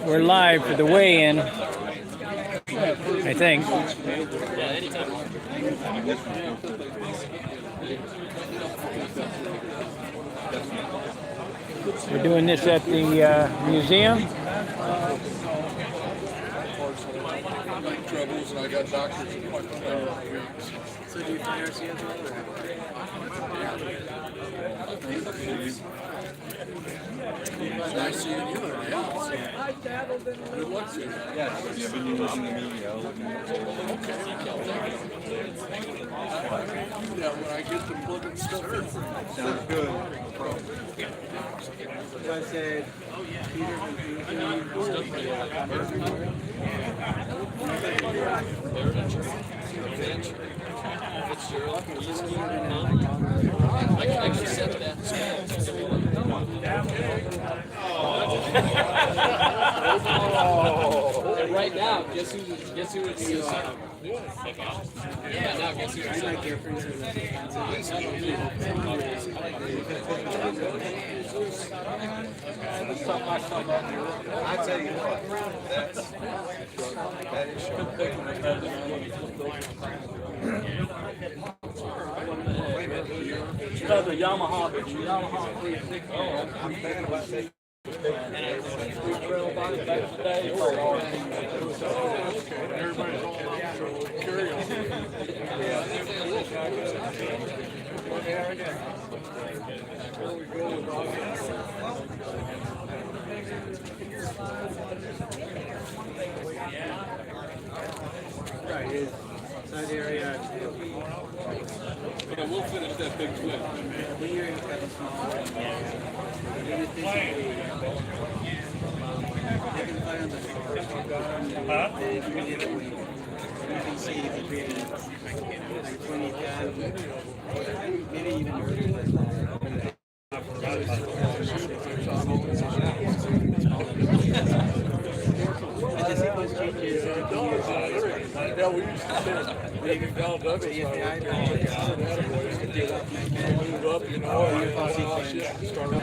We're live for the weigh-in, I think. We're doing this at the museum. Troubles, and I got doctors appointments. So do you fly RC as well? It's nice seeing you. Yeah. Good luck to you. Yeah, you've been using the media. Yeah, when I get the plug and stuff in. Sounds good. So I said, Peter And right now, guess who it's yeah, now guess who it's my girlfriend says I tell you what, that is sharp. the Yamaha 360. Oh, I'm thinking about taking. Everybody's all curious. Where we go with all right, his side area. Yeah, we'll finish that big flip. The area is kind of small. It is basically, they can fly on the you can see between like 20,000, maybe even earlier than that. But the sequence changes. Yeah, we used to say they can count up. So you have the either Move up, you know, and you start up.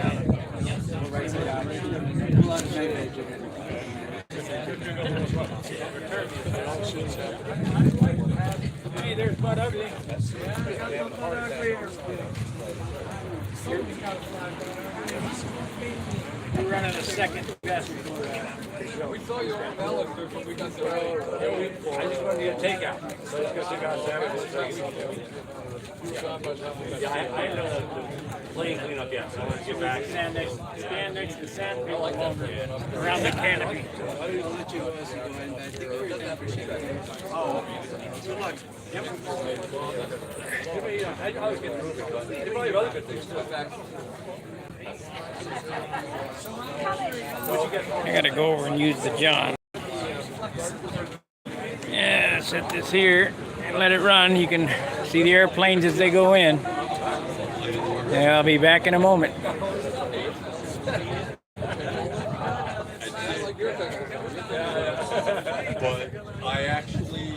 right side out. A lot of magnetic. Hey, there's Bud Ugly. We're running a second best. We saw you on Bella when we got there. I just want to get a takeout. So let's go take out Yeah, I had a plane cleanup yet, so I want to get back. Stand next to Sand around the canopy. I'll let you go as you go in, but I think we really appreciate it. Oh, Good luck. I gotta go over and use the John. Yeah, set this here and let it run. You can see the airplanes as they go in. Yeah, I'll be back in a moment. But I actually.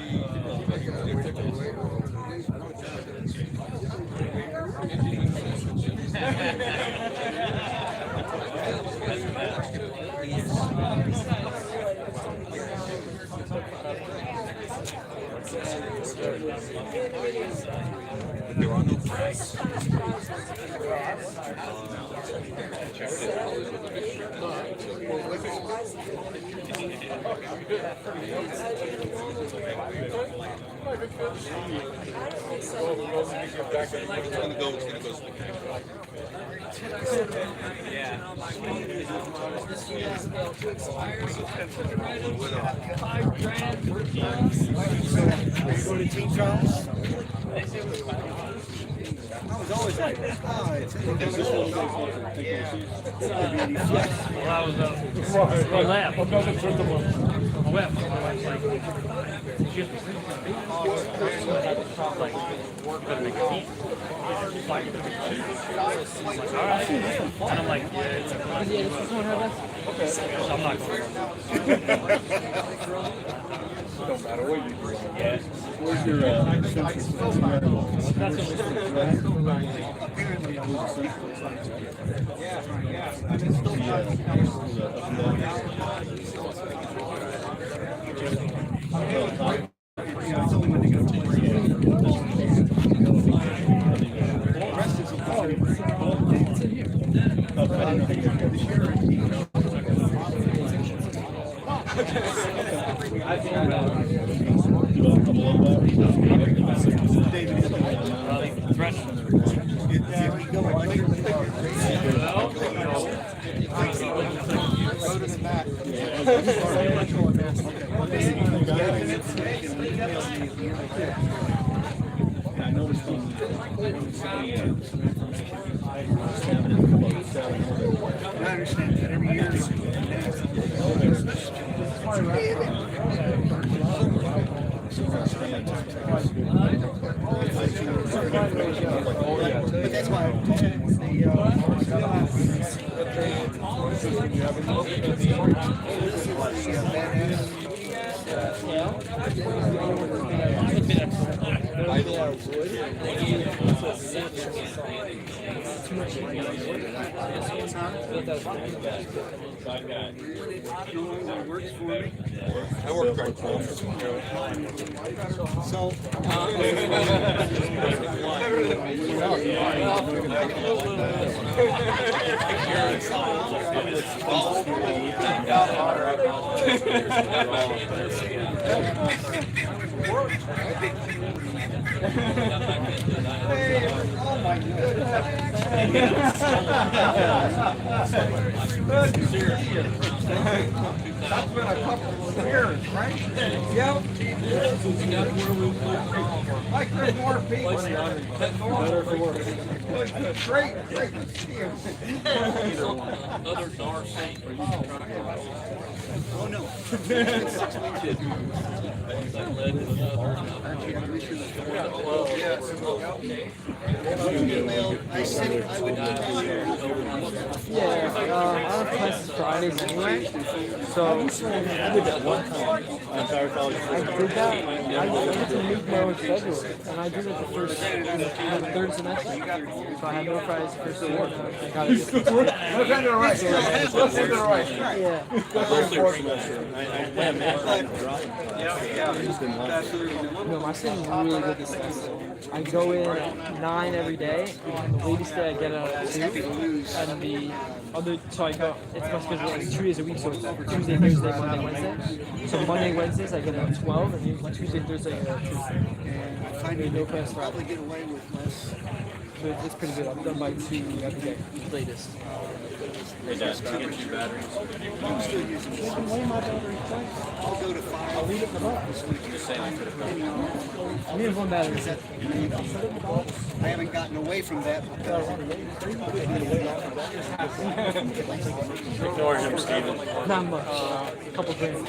There are no tracks. I was always like, oh, it's Well, I was on left. On the left. Gotta make a heat. All right. And I'm like, yeah, so I'm not going. Don't matter what you do. Yeah. Where's your I noticed I understand that every year. But that's why works for me. I work right now. So, oh my That's been a couple of years, right? Yep. Like there's more people than normal. Great to see you. Oh no. I said I would Yeah, I have classes Fridays anyway, so I did that one time. I did that. I wanted to make my own schedule, and I did it the first, the third semester. So I had no Fridays the first year. I got it. look under the right. Look under the right. No, my study's really good this semester. I go in at 9 every day, and the latest day I get out at 2. And the other, so I go, it's my schedule, it's 2 days a week, so it's Tuesday, Thursday, Monday, Wednesday. So Monday, Wednesdays I get out at 12, and usually Tuesday, Thursday I get out at 2. I find No class probably Friday. get away with less. So it's pretty good. I'm done by 2 every day, latest. I'm still using it. I'll go to 5. I'll leave it for I need one battery. I haven't gotten away from that. Ignore him, Steven. Not much. A couple grand.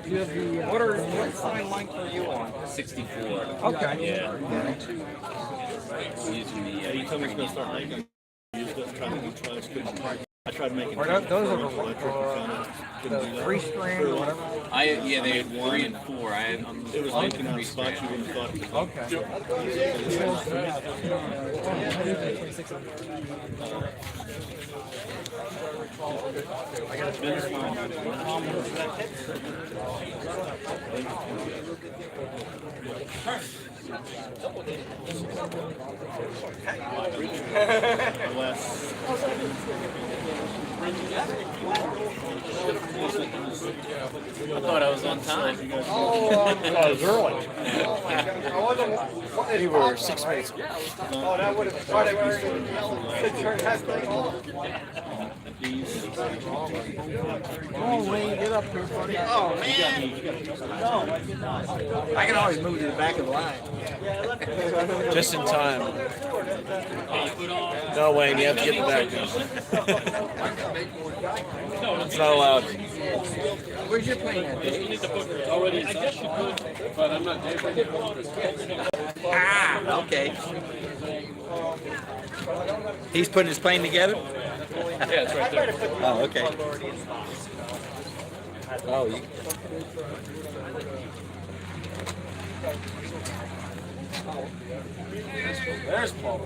You have the. What fine length are you on? 64. Okay. Yeah. Using the You told me he's going to start making. He's going to try to do twice. I tried making. Those are the 3 strand or whatever. yeah, they had 3 and 4. I'm It was making out 3 spots you strand. wouldn't have thought. Okay. I thought I was on time. I was early. You were 6 minutes. Oh, that would have started turn that thing off. Oh, Wayne, get up here, buddy. Oh, man. No, I did not. I can always move to the back of the line. Just in time. No, Wayne, you have to get back. It's not allowed. Where's your plane at? I guess you could, but I'm not there. Ah, okay. He's putting his plane together? Yeah, it's right there. Oh, okay. Oh, you. There's Paul.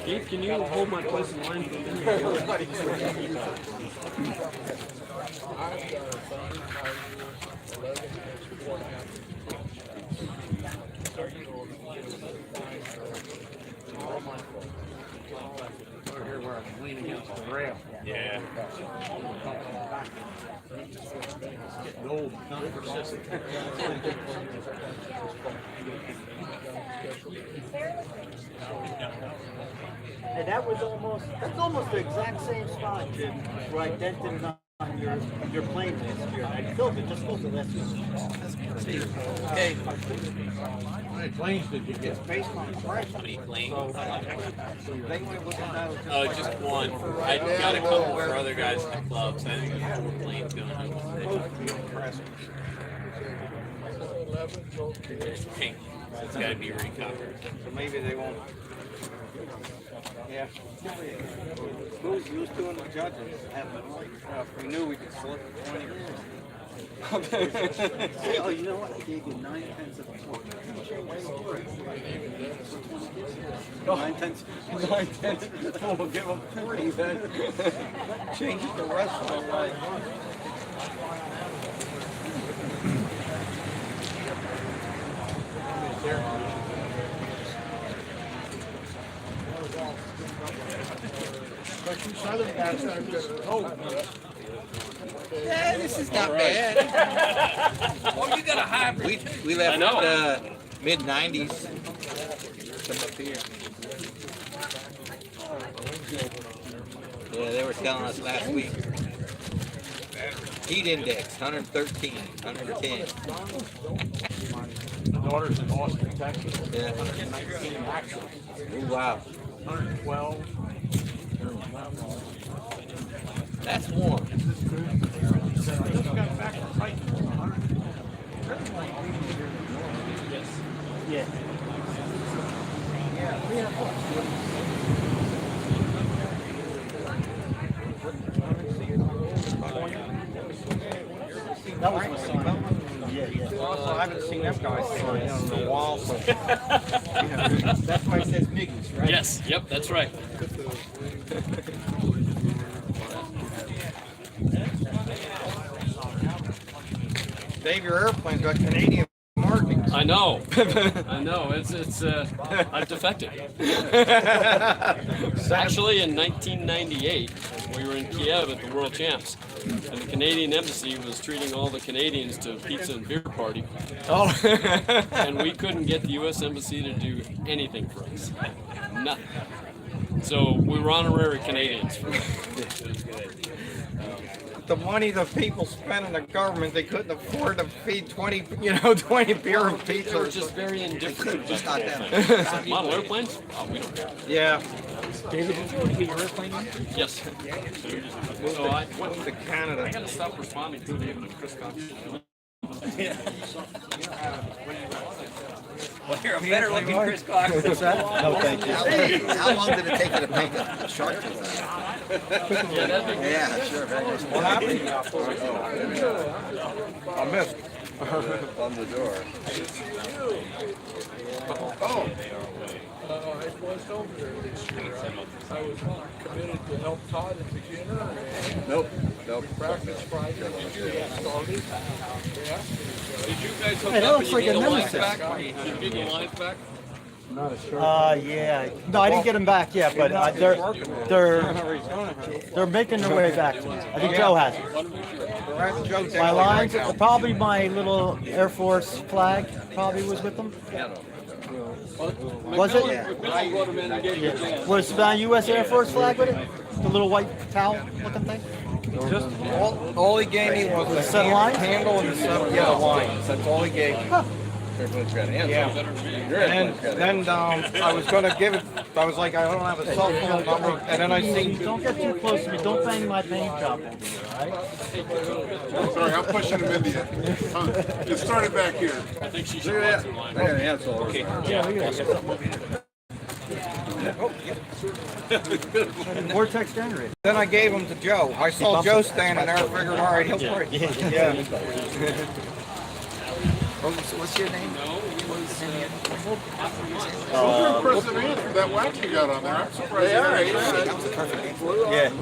Keith, can you hold my place in line for me? And that's almost the exact same spot, Jim, where I dented it on your plane last year. I filled it, just filled it last year. Okay. How many planes did you get? Based on price. How many planes? They went with that. Oh, just one. I got a couple for other guys in the club, so I think there's 4 planes going on. It's pink, so it's got to be recovered. So maybe they won't. Yeah. Who's doing the judging? We knew we could slip 20. Oh, you know what? I gave you 9/10 of a point. 9/10. We'll give them 40 then. Change it the rest of my life. Yeah, this is not bad. Oh, you got a hybrid. We left mid 90s. Come up here. Yeah, they were telling us last week. Heat index 113, 110. My daughter's in Austin, Texas. Yeah. 119 actually. Oh, wow. 112. That's warm. Yeah. That was my son. Yeah. Also, I haven't seen them guys in a while, so that's why it says Miggies, right? Yes, yep, that's right. Dave, your airplane's got Canadian markings. I know. I know. It's I've defected. Actually, in 1998, we were in Kiev at the World Champs, and the Canadian Embassy was treating all the Canadians to pizza and beer party. Oh. And we couldn't get the U.S. Embassy to do anything for us. Nothing. So we were honorary Canadians. The money the people spend in the government, they couldn't afford to feed 20 beer and They pizza. were just very indifferent. Just not them. Model airplanes? Oh, we don't care. Yeah. David, did you get your airplane in? Yes. So I went To Canada. I gotta stop responding to David and Chris Cox. Well, you're a better looking Chris Cox. No, thank you. How long did it take you to paint a shark tooth? Yeah, that'd be good. Yeah, sure. What happened? I missed. On the door. I was over there this year. I was committed to help Todd at the beginner. Nope. Practice Friday. Started. Yeah. Did you guys hook Hey, that up looks and you like a get the lines nemesis. back? Did you get the lines back? Yeah. No, I didn't get them back yet, but they're making their way back to me. I think Joe has it. My lines, probably my little Air Force flag probably was with them. Was it? McMillan brought him in and gave you a chance. Was my U.S. Air Force flag with it? The little white towel looking thing? Just all he gave me was the set of lines? handle and the set of lines. That's all he gave me. Yeah. And then I was going to give it, I was like, I don't have a cell phone number. And then I seen, Don't get too close to me. Don't bang my paint job over here, all right? Sorry, I'm pushing him into you. You started back here. I think she should want some lines. Okay. Yeah, look at that. Vortex generator. then I gave them to Joe. I saw Joe standing there, I figured, all right, he'll play. Yeah. What's your name? Impressive answer, that wax you got on there. I'm surprised. Yeah.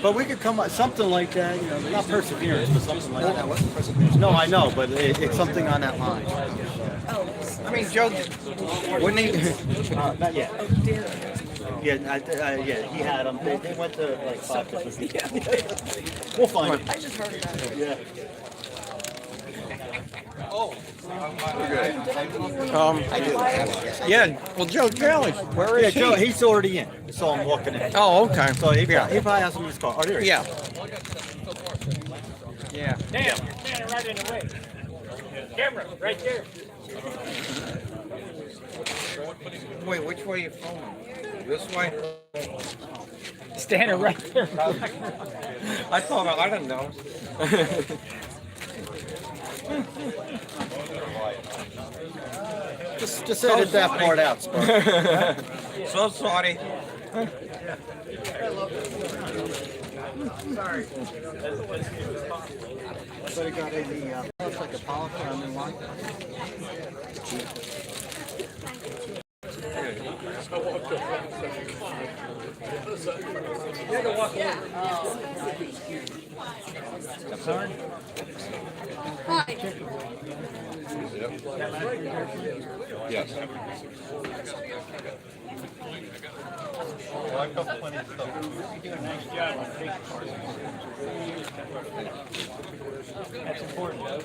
But we could come up something like that, you know, not perseverance, but something like that. No, I know, but it's something on that line. I mean, Joe, wouldn't he? Not yet. Yeah, yeah, he had them. They went to like 5 different people. We'll find it. I just heard about it. Yeah. Yeah. Well, Joe Jolly, where is he? Joe, he's already in. So I'm walking in. Oh, okay. So he probably has him in his car. Oh, there he is. Yeah. Yeah. Damn, you're standing right in the way. Camera, right there. Wait, which way are you filming? This way? Standing right there. I thought I didn't know. Just edit that part out, Spark. So sorry. Anybody got any, looks like a polyp on the line? Yes. That's important, though.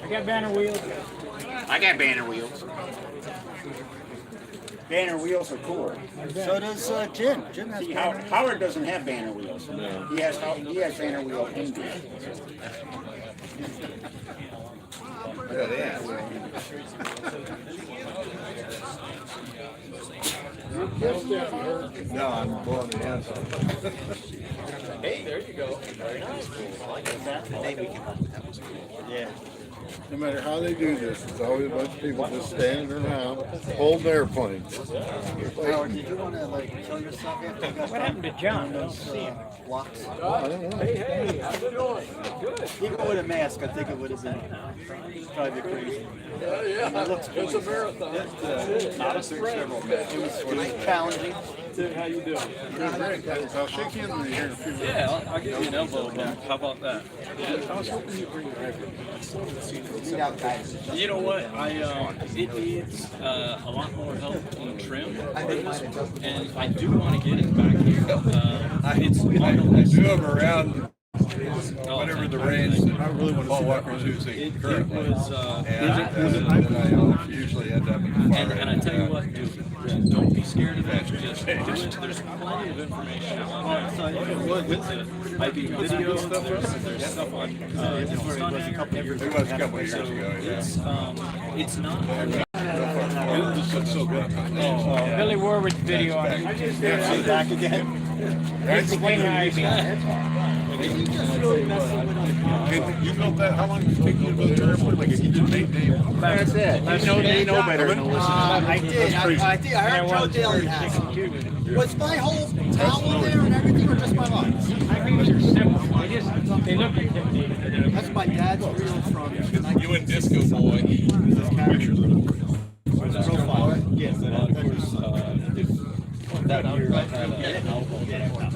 I got banner wheels. I got banner wheels. Banner wheels are cool. So does Jim. Jim has See, banner. Howard doesn't have banner wheels. No. He has banner wheel envy. No, I'm blowing the hands Hey, there you go. Very nice. Yeah. No matter how they do this, it's always a bunch of people just standing around holding airplanes. Howard, did you want to like kill yourself after you got What happened to John? those blocks? I don't know. Hey, how's it going? Good. Even with a mask, I think it would have been probably crazy. Yeah. It looks It's a marathon. Not a sprint. It was challenging. Tim, how you doing? I'll shake hands with you here in a few minutes. Yeah, I'll give you an elbow bump. How about that? I was hoping you'd bring your record. You know what? It needs a lot more help on trim, and I do want to get it back here. It's I do them around whatever the range. I really want to see Walker Tuesday. It was And I usually end up in the far and I tell you what, dude, don't be scared of it. Just do it. There's plenty of information out there. I do video stuff. There's stuff on Stunt. It was a couple of years ago. It's not. This looks so good. Billy Warwick's video on it. Back again. Here's the king ivy. You built that? How long did it take you to build the airport? Like if you didn't make name. That's it. They know better than to listen. I did. I heard Joe Daly has it. Was my whole towel in there and everything, or just my lines? I think they're simple. They look intimidating. That's my dad's reel from. You and Disco Boy. Profile. Yes.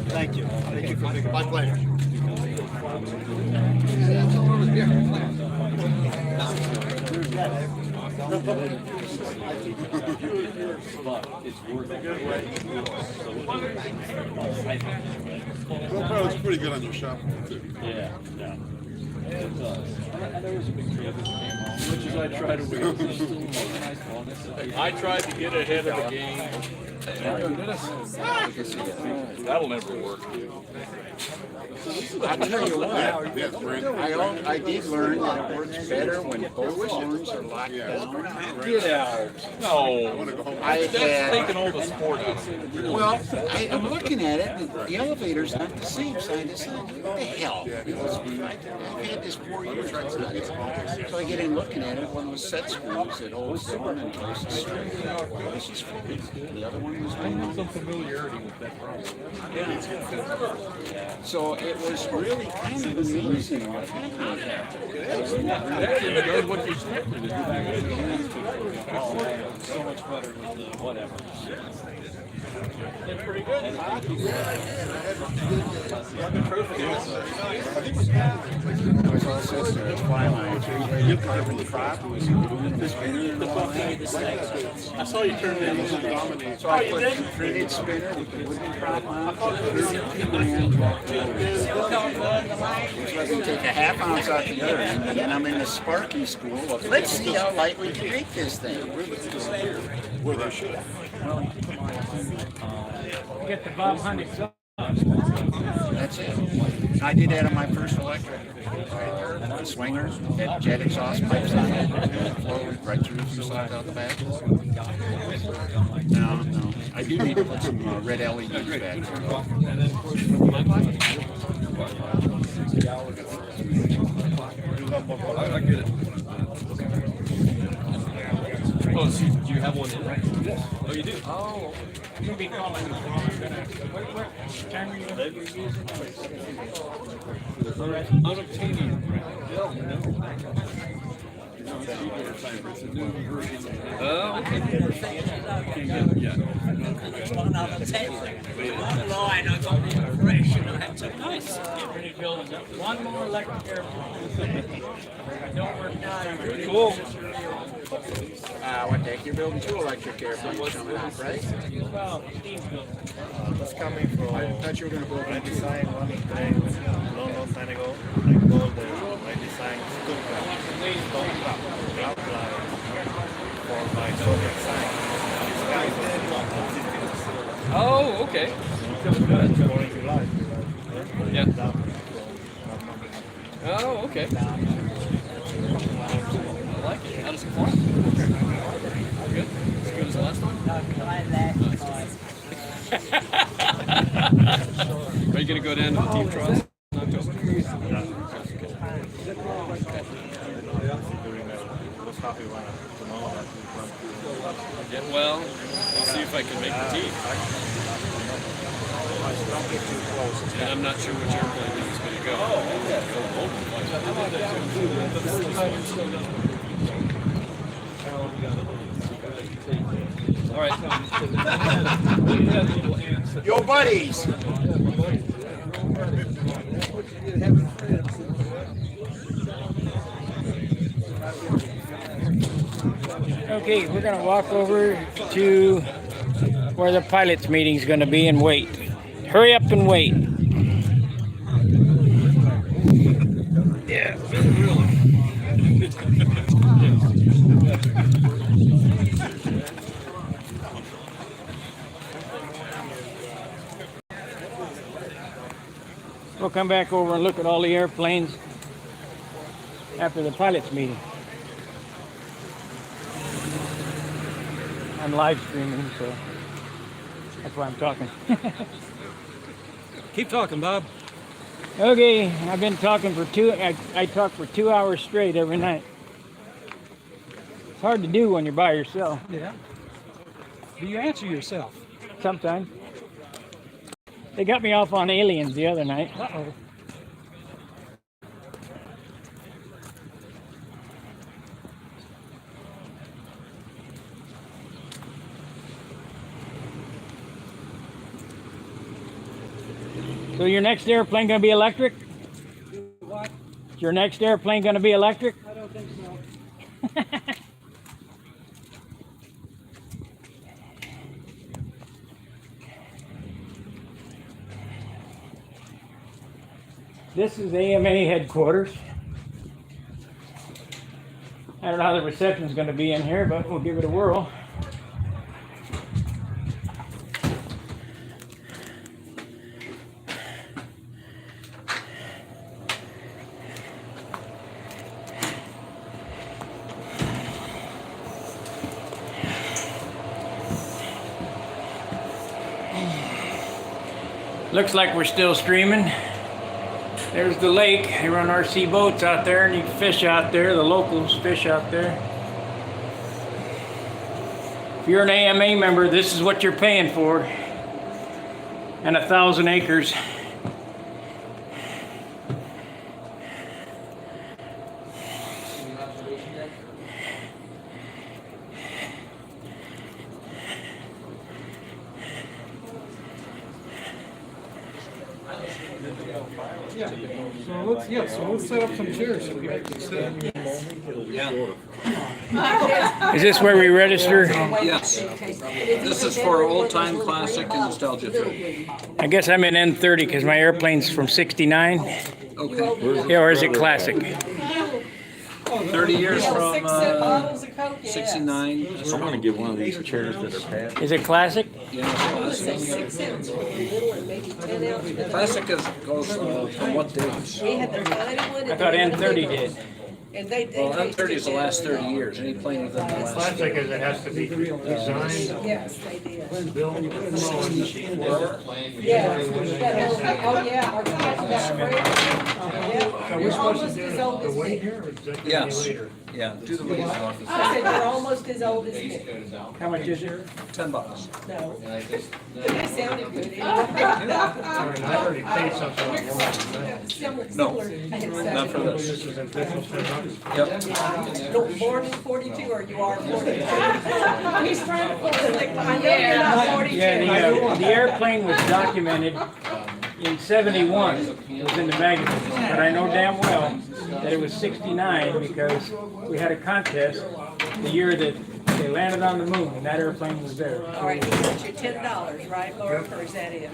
Thank you. Thank you for my pleasure. GoPro's pretty good on your shop too. Yeah, yeah. It does. And there was a big trip that came on, which is I try to wait. I tried to get ahead of the game. That'll never work. I tell you what, I did learn that it works better when both arms are locked down. Get out. No. I That's had, taking all the sport out. well, I'm looking at it, the elevator's not the same side to side. What the hell? I've had this 4 years. So I get in looking at it, one was set screws that holds the arm in place. This is focused. The other one was Some familiarity with that problem. So it was really kind of amazing what happened. That's what you expected. So much better with the whatever. pretty good. I was also Twilight. You carbon crop. I saw you turn that into dominate. So I put a 3-inch spinner with the wooden prop on it. So I can take a half ounce out the other end, and then I'm in the sparking school. Well, let's see how light we can make this thing. Where they should. Get the Bob Honey. That's it. I did that on my first electric. Swinger, had jet exhaust pipes on it, flowed right through the fuselage out the back. No. I do need to put some red LEDs back there. I get it. Oh, so do you have one in? Yes. Oh, you do? Oh, you'll be calling me. What camera you going to use? Unobtainium. Oh, okay. Yeah. One line, I got refreshed and I had to nice. Get ready to build one more electric airplane. Don't work now. Cool. What the heck, you're building 2 electric airplanes coming out, right? Well, Steve's building. It's coming from. I thought you were going to build I one. designed one today, long time ago. I called my design Stunt outline for my Soviet sign. Oh, okay. Yeah. Oh, okay. I like it. How does it fly? Good? As good as the last one? Are you going to go down to the team trials in October? Yeah, well, I'll see if I can make the team. And I'm not sure which airplane is going to go. All right. Yo, buddies! Okay, we're going to walk over to where the pilots meeting is going to be and wait. Hurry up and wait. Yeah. We'll come back over and look at all the airplanes after the pilots meeting. I'm live streaming, so that's why I'm talking. Keep talking, Bob. Okay, I've been talking for I talk for 2 hours straight every night. It's hard to do when you're by yourself. Yeah. Do you answer yourself? Sometimes. They got me off on aliens the other night. Uh-oh. So your next airplane gonna be electric? What? Is your next airplane gonna be electric? I don't think so. This is AMA headquarters. I don't know how the reception's going to be in here, but we'll give it a whirl. Looks like we're still streaming. There's the lake. They run RC boats out there and you can fish out there. The locals fish out there. If you're an AMA member, this is what you're paying for. And 1,000 acres. So let's set up some chairs so people can sit. Is this where we register? Yes. This is for old time classic and nostalgia film. I guess I'm in N30 because my airplane's from 69. Okay. Yeah, or is it classic? 30 years from 69. I'm gonna give one of these chairs that are padded. Is it classic? Classic goes from what dates? I thought N30 did. And they Well, M30 is the last 30 years. Any plane within the last. Classic is it has to be designed, Yes, they did. built, and Yeah. Oh, yeah. Our class got great. Yeah. You're almost as old as me. here, or is that gonna be Yes. later? Yeah, do the waiting office. I said you're almost as old as me. How much is it? $10. No. But they sounded good. I already paid something on No, not for this. This is official $10. Yep. No, born in 42, or you are 42? He's trying to pull it like, I know you're not 42. Yeah, the airplane was documented in 71. It was in the magazine, but I know damn well that it was 69 because we had a contest the year that they landed on the moon, and that airplane was there. All right, you got your $10, right, Laura, or is that it?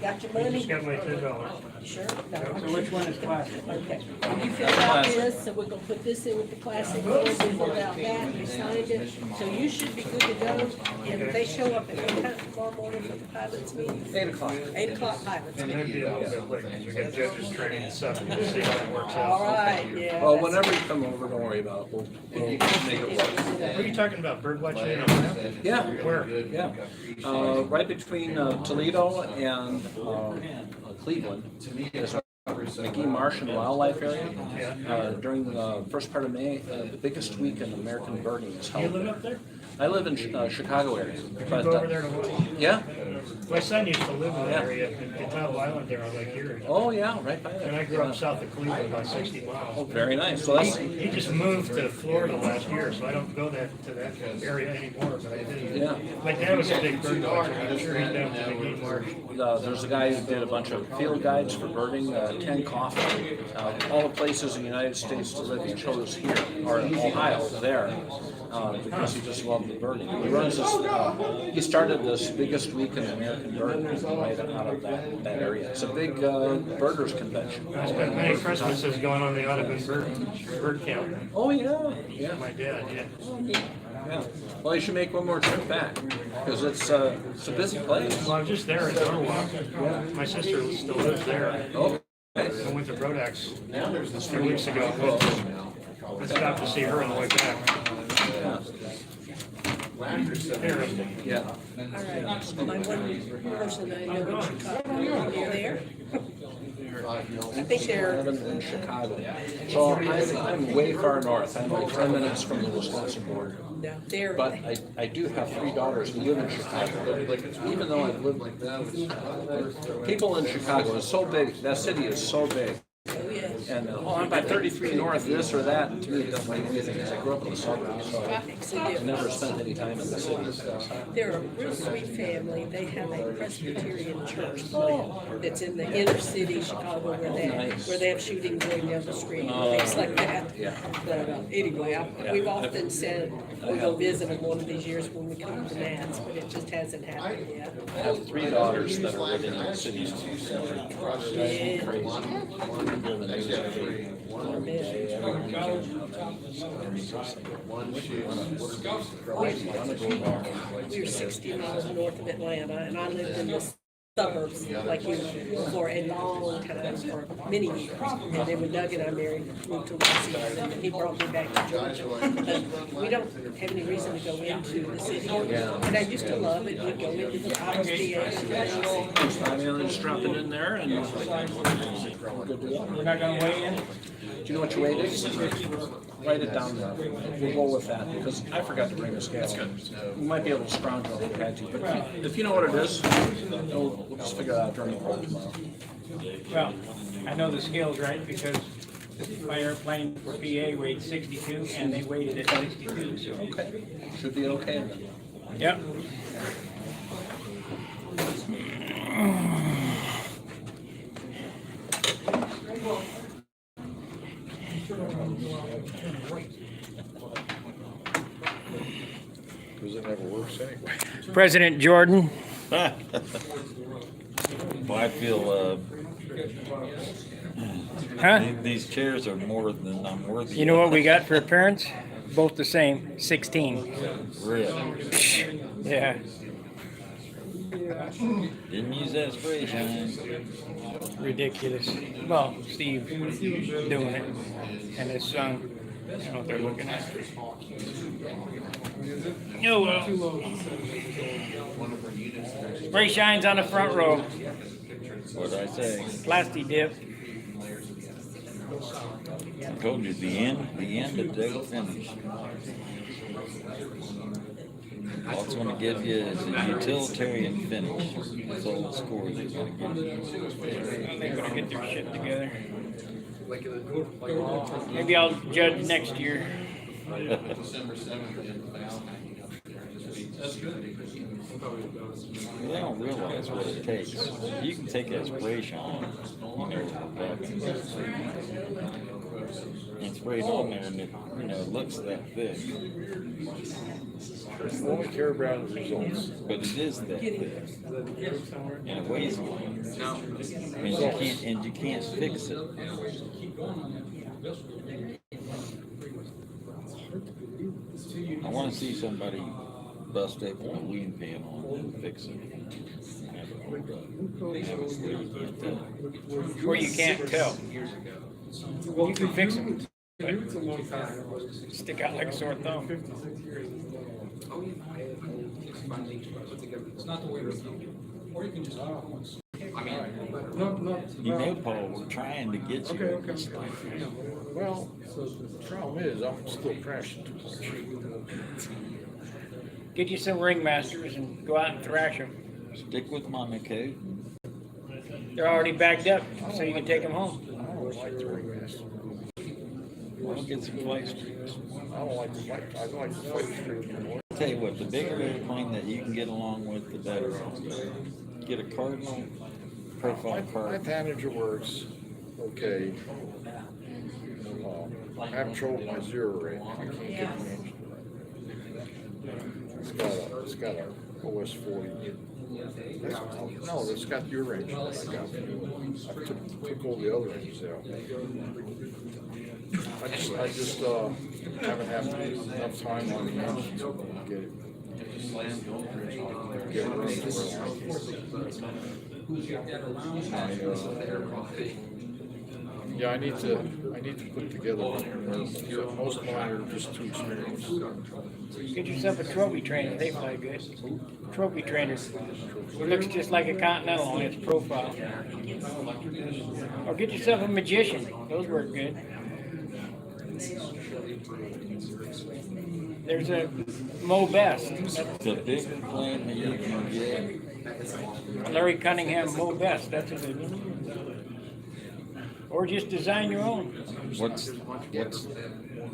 Got your money? Just got my $10. Sure? No. So which one is classic? Okay. You filled out this, so we're gonna put this in with the classic board, we filled out that, we signed it, so you should be good to go. And if they show up at what time tomorrow morning for the pilots meeting? 8 o'clock. 8 o'clock pilots And meeting. that'd be a little bit late, we got judges training at 7, to see how it works out. All right, yeah. Well, that's- whenever you come over, don't worry about it. We'll make it work. What are you talking about, bird watching in Ohio? Yeah. Where? Yeah. Right between Toledo and Cleveland is McGee Marsh and Wildlife Area. During the first part of May, the biggest week in American birding is You live held. up there? I live in Chicago area. But, Go over there to look. yeah? My son used to live in that area, in Table Island there on Lake Erie. Oh, yeah, right by there. And I grew up south of Cleveland, about 60 miles. Oh, very nice. So that's, He just moved to Florida last year, so I don't go to that area anymore, but I did. yeah. My dad was a big bird watcher, I'm sure he's down to McGee Marsh. There's a guy who did a bunch of field guides for birding, Ken Coffin. All the places in the United States to live, he chose here, or in Ohio, there, because he just loved the birding. He runs this, he started this biggest week in American birding right out of that area. It's a big birders convention. I spent many Christmases going on the Audubon bird count. Oh, yeah, yeah. My dad, yeah. Yeah. Well, you should make one more trip back, because it's a busy place. Well, I was just there in Norwalk. My sister still lives there. Oh, I went to Brodax 3 weeks ago. I stopped to see her on the way back. Interesting. yeah. All right, my one person I know in Chicago, you're there? I think I they're, live in Chicago. So I'm way far north. I'm like 10 minutes from the Wisconsin border. no, they're, But I do have 3 daughters who live in Chicago. Even though I've lived like that, people in Chicago is so big, that city is so big. oh, yeah. And, I'm by 33 north, this or that, to me, it doesn't mean anything, because I grew up in the suburbs, so I never spent any time in the city. They're a real sweet family. They have a Presbyterian church that's in the inner city Chicago where they have shooting going down the street and things like that. Yeah. But anyway, we've often said we'll go visit them one of these years when we come to Matt's, but it just hasn't happened yet. I have 3 daughters that are living in the cities. Crazy. We were 60 miles north of Atlanta, and I lived in the suburbs like you for a long time, for many years. And then when Doug and I moved to Louisiana, and he brought me back to Georgia. But we don't have any reason to go into the city. And I used to love it. We'd go into the ISDA. I mean, just drop it in there and We're not gonna weigh in? do you know what your weight is? Write it down there. We'll go with that, because I forgot to bring the scale. We might be able to scrounge it if we had to, but if you know what it is, we'll just figure it out during the road tomorrow. Well, I know the scale's right because my airplane for PA weighed 62 and they weighed it at 62, so. Okay, should be okay then. Yep. President Jordan. Well, I feel Huh? these chairs are more than I'm worthy. You know what we got for appearance? Both the same, 16. Really? Yeah. Didn't use that spray shine. Ridiculous. Well, Steve doing it, and his son. I don't know what they're looking at. Oh well. Spray shines on the front row. What'd I say? Plasti dip. I told you the end of the finish. All it's going to give you is a utilitarian finish. That's all the scores are going to give you. They're going to get their shit together. Maybe I'll judge next year. They don't realize what it takes. You can take that spray shine, and spray it on there, and it, it looks that thick. We only care about the results. But it is that thick, and it weighs more. And you can't fix it. I want to see somebody bust open a wean pan on and fix it. Or you can't tell. You can fix them, but stick out like a sore thumb. You know, Paul, we're trying to get you. Well, the problem is, I'm still crashing too much. Get you some ringmasters and go out and thrash them. Stick with Mama Kate. They're already bagged up, so you can take them home. I don't like the ringmaster. We'll get some flight streaks. I don't like the flight. I don't like the flight streak anymore. I'll tell you what, the bigger airplane that you can get along with, the better. Get a Cardinal profile My card. Tanager works okay. I have trouble with my zero range. I can't get the range to it. It's got a OS 40. No, it's got your range. I took all the other ranges out. I just haven't had enough time on the engine to get it ready to yeah, I need to put together one. Most of mine are just too experienced. Get yourself a trophy trainer, they fly good. Trophy trainers. It looks just like a Continental on its profile. Or get yourself a magician, those work good. There's a Mo Best. The bigger plane that you can get. Larry Cunningham Mo Best, that's a good one. Or just design your own. What's the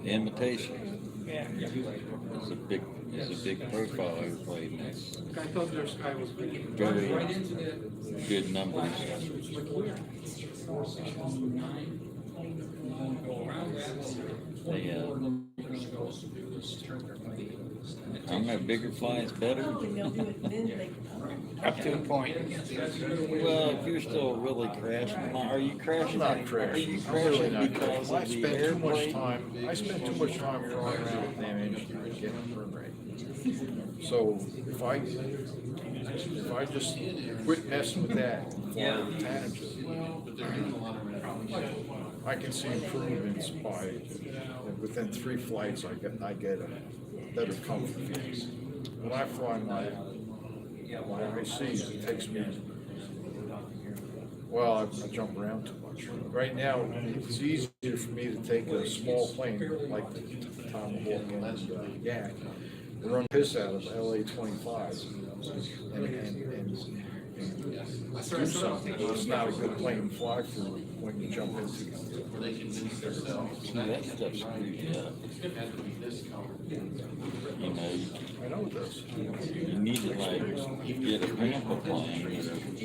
imitation? Yeah. It's a big profile airplane. That's very good numbers. I don't know, bigger flies better. Up to a point. Well, if you're still really crashing, are you crashing? I'm not crashing. Are you I'm really crashing not because crashing. I of the spend too much airplane? time. I spend too much time flying around with damn engine and getting burn rate. So if I just quit messing with that, and fly with the Tanager, I can see improvements by within 3 flights. I get a better comfort feelings. When I fly my ICs, it takes me. Well, I jump around too much. Right now, it's easier for me to take a small plane like the Tomahawk and Yak, and run piss out of LA-25 and do something. It's not a good plane to fly for when you jump into it. That stuff screws you up. You know, I know it does. you need to get a Pampa plane, or a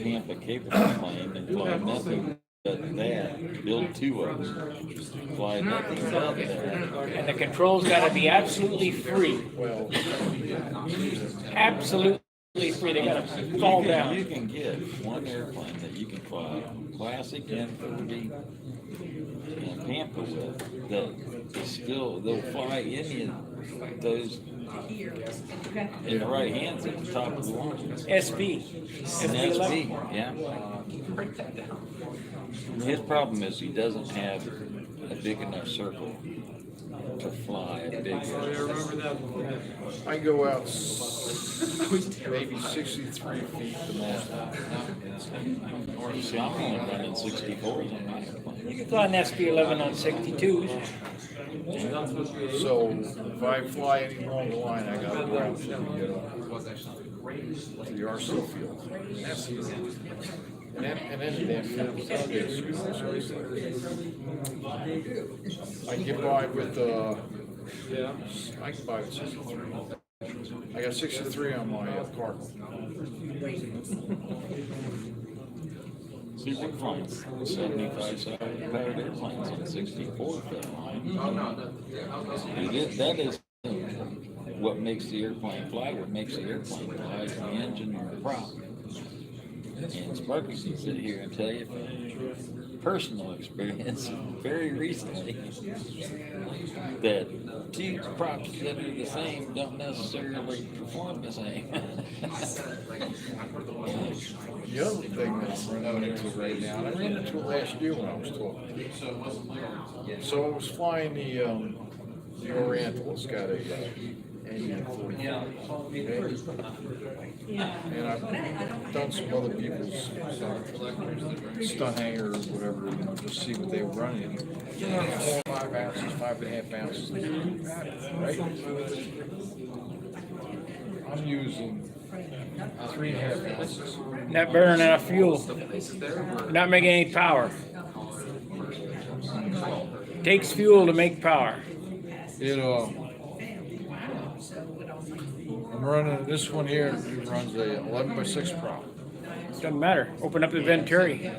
Pampa capable plane, and fly nothing but that. Build 2 of them. Fly nothing but that. And the controls gotta be absolutely free. Well, Absolutely free, they gotta fall down. You can get one airplane that you can fly classic N30 and Pampa with that is still, they'll fly any of those in the right hands at the top of the line. SP. And SP, yeah. His problem is he doesn't have a big enough circle to fly a big airplane. I go out maybe 63 feet the most. See, I'm only running 64s on my airplane. You can fly an SP-11 on 62s. So if I fly any longer line, I gotta go out to the RC field. And then the damn field's not big, you know, so I get by with, I can buy with 63. I got 63 on my car. See, we're flying 75 powered airplanes on 64 foot line. That is what makes the airplane fly. What makes the airplane fly is the engine and the prop. And Sparky can sit here and tell you from personal experience, very recently, that two props that are the same don't necessarily perform the same. The other thing that I'm running into right now, and I ran into it last year when I was talking. So I was flying the Oriental. It's got a NU-45. And I've done some other people's stunt hanger or whatever, you know, just see what they were running. 5 ounces, 5.5 ounces. Right? I'm using 3.5 ounces. Not burning enough fuel. Not making any power. Takes fuel to make power. I'm running this one here. It runs a 11x6 prop. Doesn't matter. Open up the Venturi.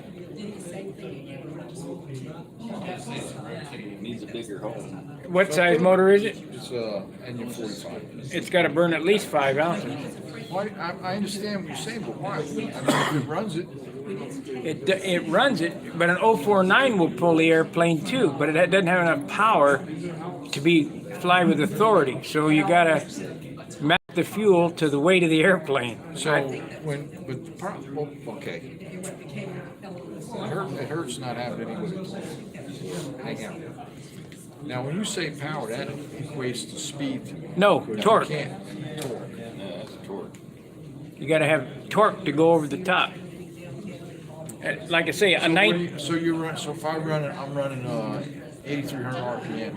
Needs a bigger hole. What size motor is it? It's NU-45. It's got to burn at least 5 ounces. Well, I understand what you're saying, but why? I mean, if it runs it. It runs it, but an 049 will pull the airplane too, but it doesn't have enough power to fly with authority. So you got to map the fuel to the weight of the airplane. So okay. It hurts not having anybody to hang out with. Now, when you say power, that equates to speed. No, torque. You can't. Torque. No, that's torque. You got to have torque to go over the top. Like I say, a night. So you run. So if I'm running 8,300 RPM.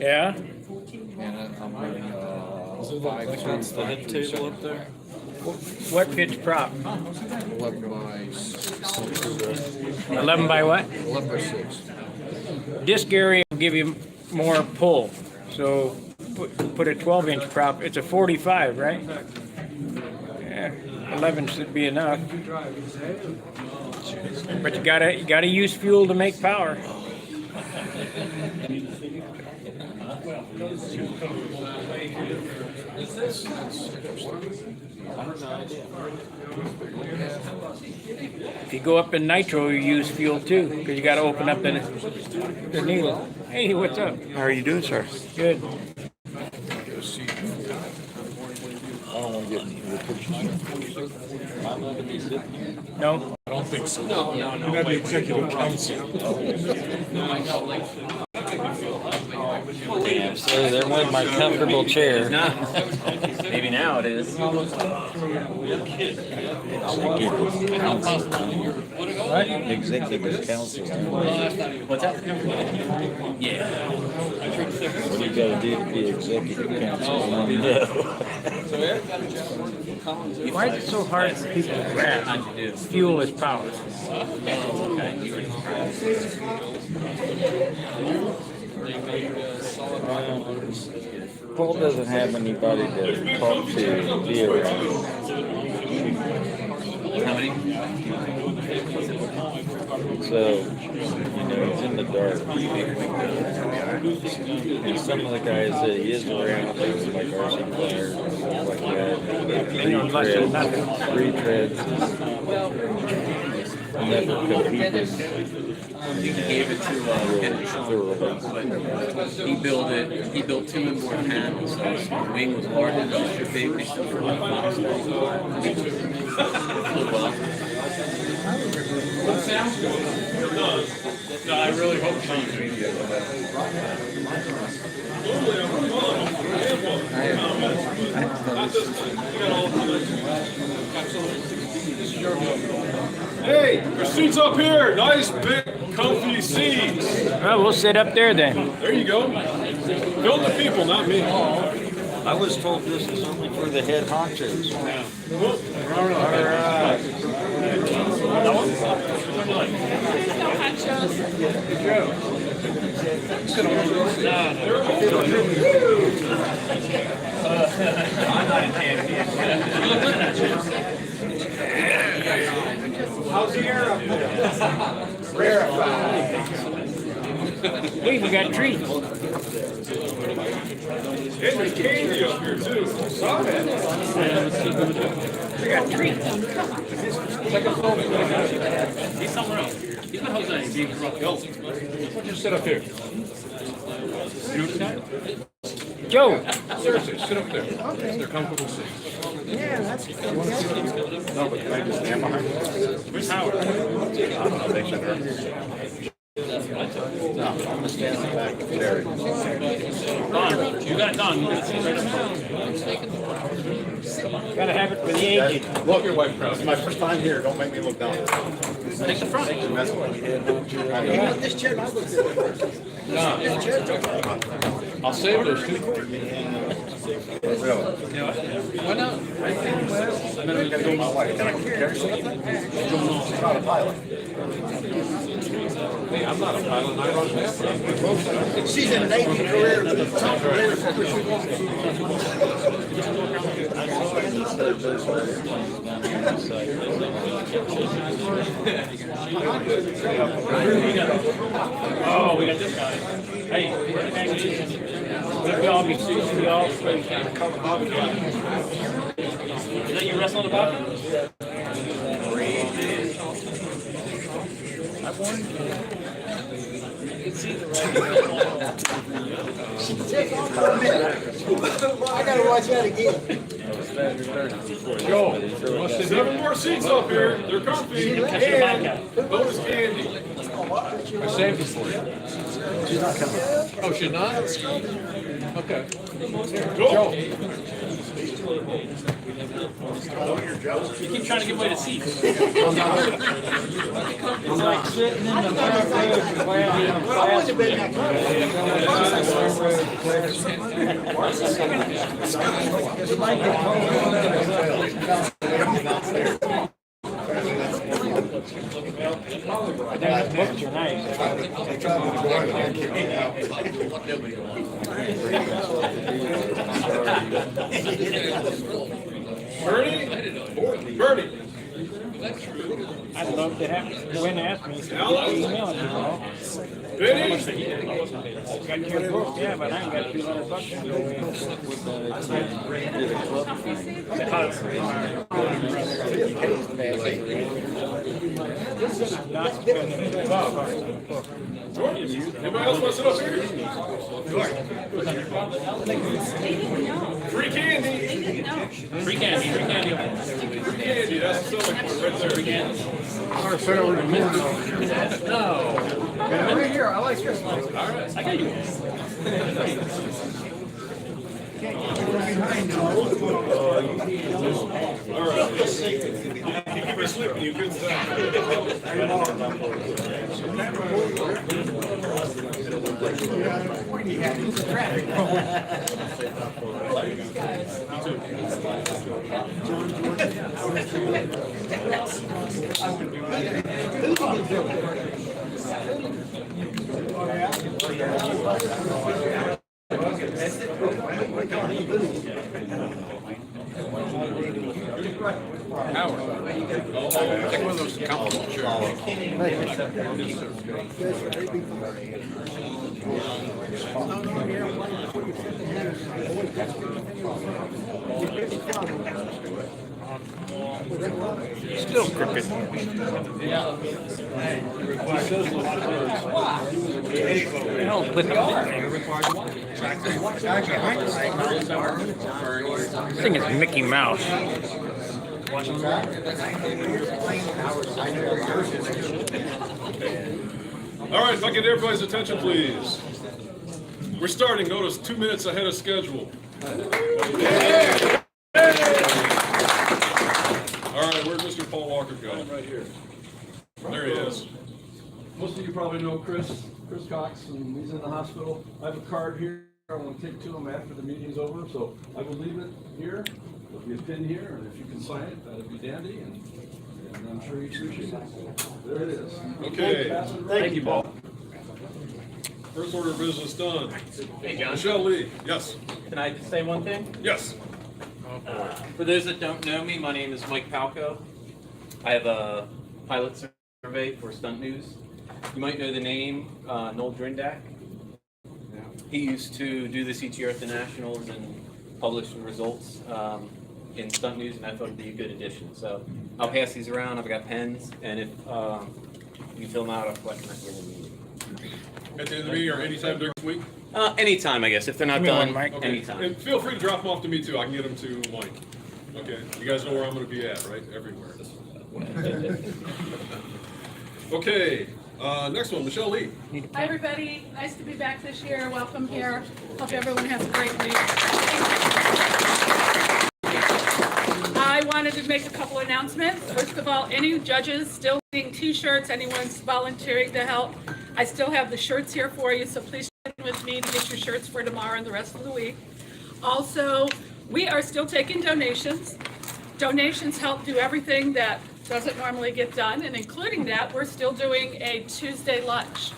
Yeah. And I'm running 5.2. The head table up there. What pitch prop? 11 by 6. 11 by what? 11 by 6. Disc area will give you more pull. So put a 12-inch prop. It's a 45, right? Yeah, 11 should be enough. But you gotta use fuel to make power. If you go up in nitro, you use fuel too, because you got to open up the needle. Hey, what's up? How are you doing, sir? Good. No. I don't think so. No. You're not the executive council. Damn, so there went my comfortable chair. Maybe now it is. What? Executive council. What's that? Yeah. What do you gotta do to be executive council? Why is it so hard for people to grasp? Fuel is power. Paul doesn't have anybody to talk to, be around. How many? So, he's in the dark. And some of the guys that he is around, like RC players, stuff like that, retreads, never competed. He gave it to Henry Schultz, but he built two inboard panels. So the wing was larger than it should be. They still for like Fox. No, I really hope so. Hey, there's seats up here. Nice, big, comfy seats. Well, we'll sit up there then. There you go. Build the people, not me. I was told this is only for the head honchos. How's the air up there? Rarefied. Hey, we got treats. And there's candy up here too. Saw that. We got treats. He's somewhere else. He's not Jose. He's even rough. Why don't you sit up here? Joe. Seriously, sit up there. They're comfortable seats. Yeah, that's No, but can I just stand behind you? Where's Howard? I don't know, they should hurt. No, I'm gonna stand in the back of Jerry. Don, you got it done. You got to sit right up front. Gotta have it for the aged. Look, your wife, it's my first time here. Don't make me look down. Take the front. this chair. I looked at it. I'll save those two. Why not? I gotta go with my wife. Can I carry something? She's not a pilot. Hey, I'm not a pilot. I run fast. She's in an 80 career. Oh, we got this guy. Hey, We all be suits. We all. is that you wrestling about? I gotta watch that again. Go. 7 more seats up here. They're comfy. And bonus candy. I saved it for you. She's not coming. Oh, she's not? Okay. Go. You keep trying to give away the seats. It's like sitting in the front row. That books are nice. Bernie. I'd love to have Gwen ask me. Email you know. Vinny. Got your book, yeah, but I ain't got $200 to go in. Not spending. Anybody else want to sit up here? Free candy. Free candy. Free candy. Free candy. That's the selling point right there. Free candy. No. Right here, I like this one. I got you. All right. Keep me slipping, you good stuff. Howard. Take one of those Still crooked. This thing is Mickey Mouse. All right, if I get everybody's attention, please. We're starting, notice, 2 minutes ahead of schedule. All right, where'd Mr. Paul Walker go? Right here. There he is. Most of you probably know Chris Cox, and he's in the hospital. I have a card here. I want to take to him after the meeting's over, so I will leave it here. There'll be a pin here, and if you can sign it, that'd be dandy, and I'm sure you appreciate it. There it is. Okay. Thank you, Paul. First order of business done. Hey, John. Michelle Lee, yes. Can I just say one thing? Yes. For those that don't know me, my name is Mike Palco. I have a pilot survey for Stunt News. You might know the name Noel Drindak. He used to do this each year at the Nationals and publish the results in Stunt News, and I thought it'd be a good addition. So I'll pass these around. I've got pens, and if you fill them out, I'll collect them at the end of the meeting. At the end of the meeting or anytime during the week? Anytime, I guess. If they're not done, anytime. And feel free to drop them off to me too. I can get them to Mike. Okay. You guys know where I'm going to be at, right? Everywhere. Okay. Next one, Michelle Lee. Hi, everybody. Nice to be back this year. Welcome here. Hope everyone has a great week. I wanted to make a couple announcements. First of all, any judges still needing t-shirts, anyone's volunteering to help, I still have the shirts here for you, so please check in with me to get your shirts for tomorrow and the rest of the week. Also, we are still taking donations. Donations help do everything that doesn't normally get done, and including that, we're still doing a Tuesday lunch.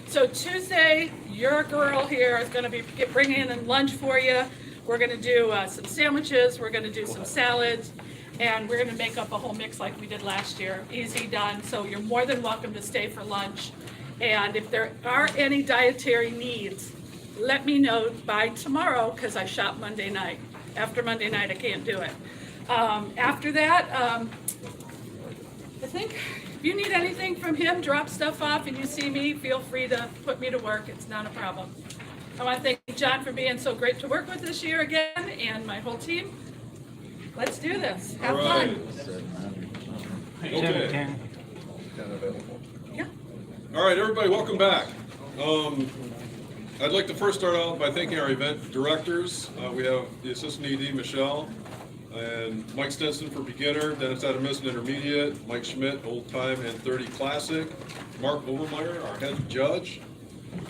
So Tuesday, your girl here is going to be bringing in lunch for you. We're going to do some sandwiches, we're going to do some salads, and we're going to make up a whole mix like we did last year. Easy done, so you're more than welcome to stay for lunch. And if there are any dietary needs, let me know by tomorrow, because I shop Monday night. After Monday night, I can't do it. After that, I think if you need anything from him, drop stuff off, and you see me, feel free to put me to work. It's not a problem. I want to thank John for being so great to work with this year again, and my whole team. Let's do this. Have fun. Okay. Yeah. All right, everybody, welcome back. I'd like to first start out by thanking our event directors. We have the assistant ED, Michelle, and Mike Stinson for beginner, Dennis Adamson intermediate, Mike Schmidt, old time and 30 classic, Mark Overmeyer, our head judge,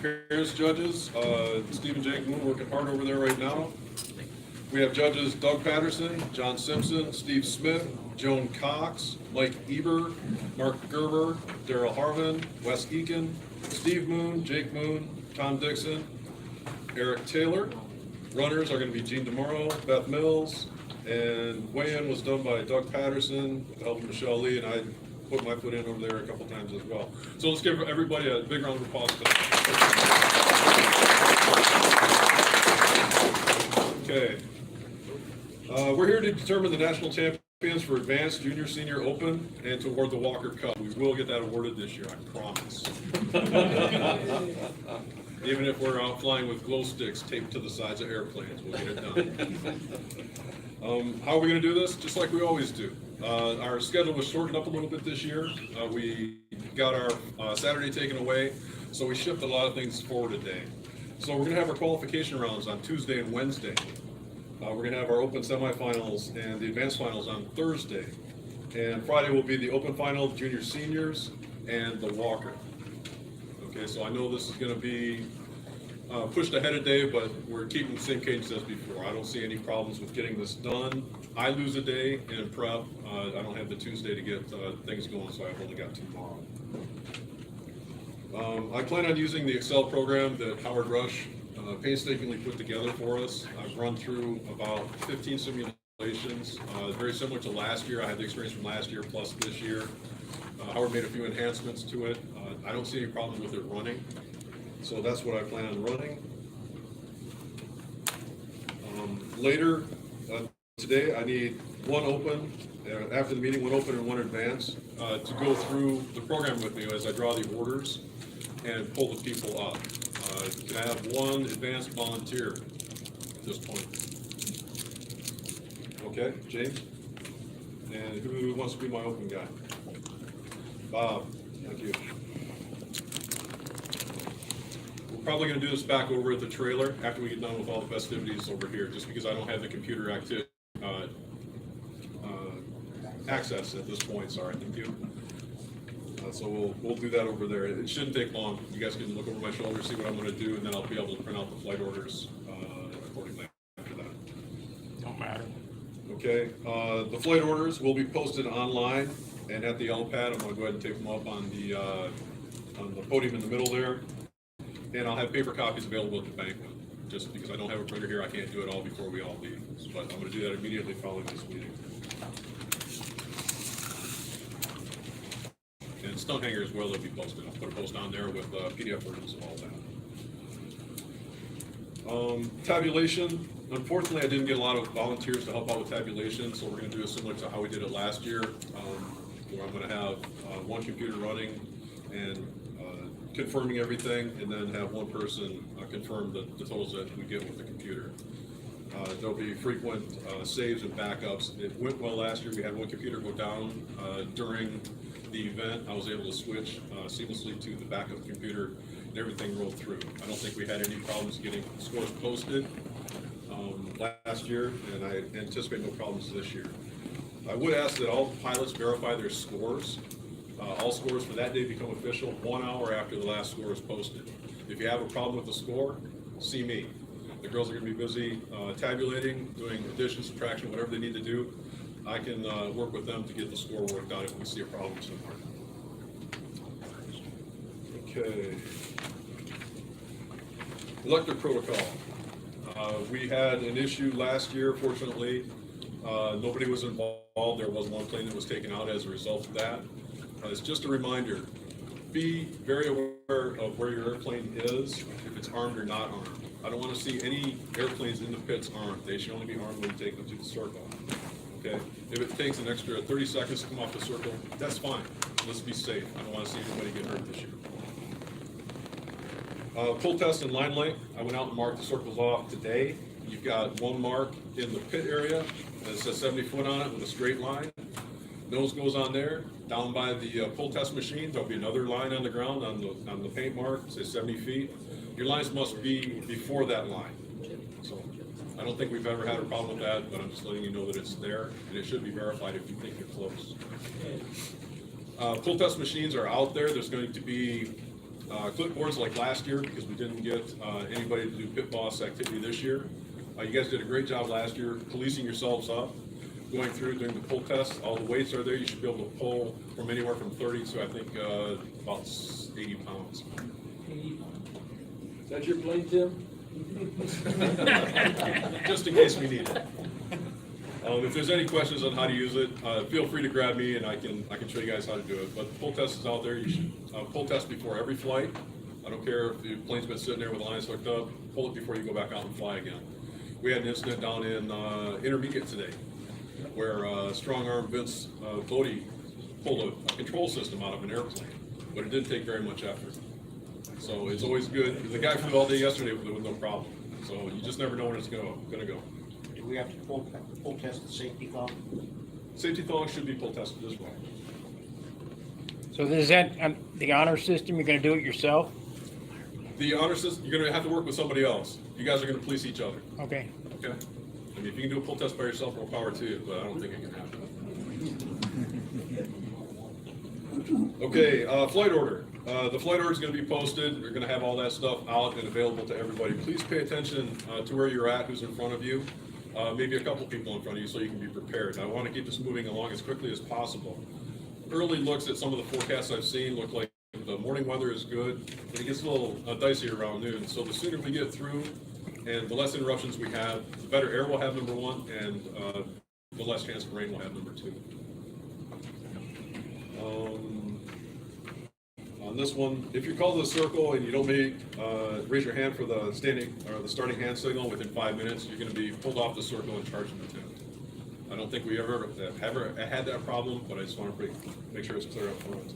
parents judges, Steve and Jake Moon working hard over there right now. We have judges Doug Patterson, John Simpson, Steve Smith, Joan Cox, Mike Eber, Mark Gerber, Daryl Harmon, Wes Eakin, Steve Moon, Jake Moon, Tom Dixon, Eric Taylor. Runners are going to be Gene DeMoro, Beth Mills, and weigh-in was done by Doug Patterson with the help of Michelle Lee, and I put my foot in over there a couple times as well. So let's give everybody a big round of applause for that. Okay. We're here to determine the national champions for Advanced Junior Senior Open and to award the Walker Cup. We will get that awarded this year, I promise. Even if we're out flying with glow sticks taped to the sides of airplanes, we'll get it done. How are we going to do this? Just like we always do. Our schedule was shortened up a little bit this year. We got our Saturday taken away, so we shifted a lot of things forward a day. So we're going to have our qualification rounds on Tuesday and Wednesday. We're going to have our open semifinals and the advanced finals on Thursday. And Friday will be the open final, junior seniors, and the Walker. Okay, so I know this is going to be pushed ahead a day, but we're keeping the same cadence as before. I don't see any problems with getting this done. I lose a day in prep. I don't have the Tuesday to get things going, so I've only got tomorrow. I plan on using the Excel program that Howard Rush painstakingly put together for us. I've run through about 15 simulations, very similar to last year. I had the experience from last year plus this year. Howard made a few enhancements to it. I don't see any problems with it running, so that's what I plan on running. Later today, I need one open, after the meeting, one open and one advance, to go through the program with me as I draw the orders and pull the people up. Can I have one advanced volunteer at this point? Okay, James? And who wants to be my open guy? Bob, thank you. We're probably going to do this back over at the trailer after we get done with all the festivities over here, just because I don't have the computer active access at this point. Sorry, thank you. So we'll do that over there. It shouldn't take long. You guys can look over my shoulder, see what I'm going to do, and then I'll be able to print out the flight orders accordingly after that. Don't matter. Okay, the flight orders will be posted online and at the LPAD. I'm going to go ahead and take them up on the podium in the middle there. And I'll have paper copies available at the banquet. Just because I don't have a printer here, I can't do it all before we all leave. But I'm going to do that immediately following this meeting. And Stunt Hanger as well will be posted. I'll put a post on there with PDF versions of all that. Tabulation. Unfortunately, I didn't get a lot of volunteers to help out with tabulation, so we're going to do it similar to how we did it last year, where I'm going to have one computer running and confirming everything, and then have one person confirm the totals that we get with the computer. There'll be frequent saves and backups. It went well last year. We had one computer go down during the event. I was able to switch seamlessly to the backup computer, and everything rolled through. I don't think we had any problems getting scores posted last year, and I anticipate no problems this year. I would ask that all pilots verify their scores. All scores for that day become official 1 hour after the last score is posted. If you have a problem with the score, see me. The girls are going to be busy tabulating, doing addition, subtraction, whatever they need to do. I can work with them to get the score worked out if we see a problem somewhere. Okay. Electric protocol. We had an issue last year, fortunately. Nobody was involved. There was one plane that was taken out as a result of that. It's just a reminder, be very aware of where your airplane is, if it's armed or not armed. I don't want to see any airplanes in the pits armed. They should only be armed when you take them to the circle. Okay? If it takes an extra 30 seconds to come off the circle, that's fine. Let's be safe. I don't want to see anybody get hurt this year. Pull test and line length. I went out and marked the circles off today. You've got one mark in the pit area that says 70 foot on it with a straight line. Nose goes on there. Down by the pull test machine, there'll be another line on the ground on the paint mark, say 70 feet. Your lines must be before that line. So I don't think we've ever had a problem with that, but I'm just letting you know that it's there, and it should be verified if you think you're close. Pull test machines are out there. There's going to be clipboards like last year because we didn't get anybody to do pit boss activity this year. You guys did a great job last year policing yourselves up. Going through during the pull test, all the weights are there. You should be able to pull from anywhere from 30 to I think about 80 pounds. Is that your plane, Tim? Just in case we need it. If there's any questions on how to use it, feel free to grab me and I can show you guys how to do it. But the pull test is out there. You should pull test before every flight. I don't care if the plane's been sitting there with the lines hooked up. Pull it before you go back out and fly again. We had an incident down in Intermediate today, where strong arm Vince Bodie pulled a control system out of an airplane, but it didn't take very much effort. So it's always good. The guy flew all day yesterday with no problem. So you just never know when it's gonna go. Do we have to pull test the safety thong? Safety thong should be pull tested as well. So is that the honor system? You're going to do it yourself? The honor system, you're gonna have to work with somebody else. You guys are gonna police each other. Okay. Okay. I mean, if you can do a pull test by yourself, more power to you, but I don't think it can happen. Okay, flight order. The flight order is going to be posted. We're going to have all that stuff out and available to everybody. Please pay attention to where you're at, who's in front of you. Maybe a couple people in front of you so you can be prepared. I want to keep this moving along as quickly as possible. Early looks at some of the forecasts I've seen look like the morning weather is good, but it gets a little dicey around noon. So the sooner we get through and the less interruptions we have, the better air we'll have, number one, and the less chance of rain we'll have, number two. On this one, if you call the circle and you don't make, raise your hand for the standing, or the starting hand signal within 5 minutes, you're gonna be pulled off the circle and charged an attempt. I don't think we ever had that problem, but I just want to make sure it's clear up front.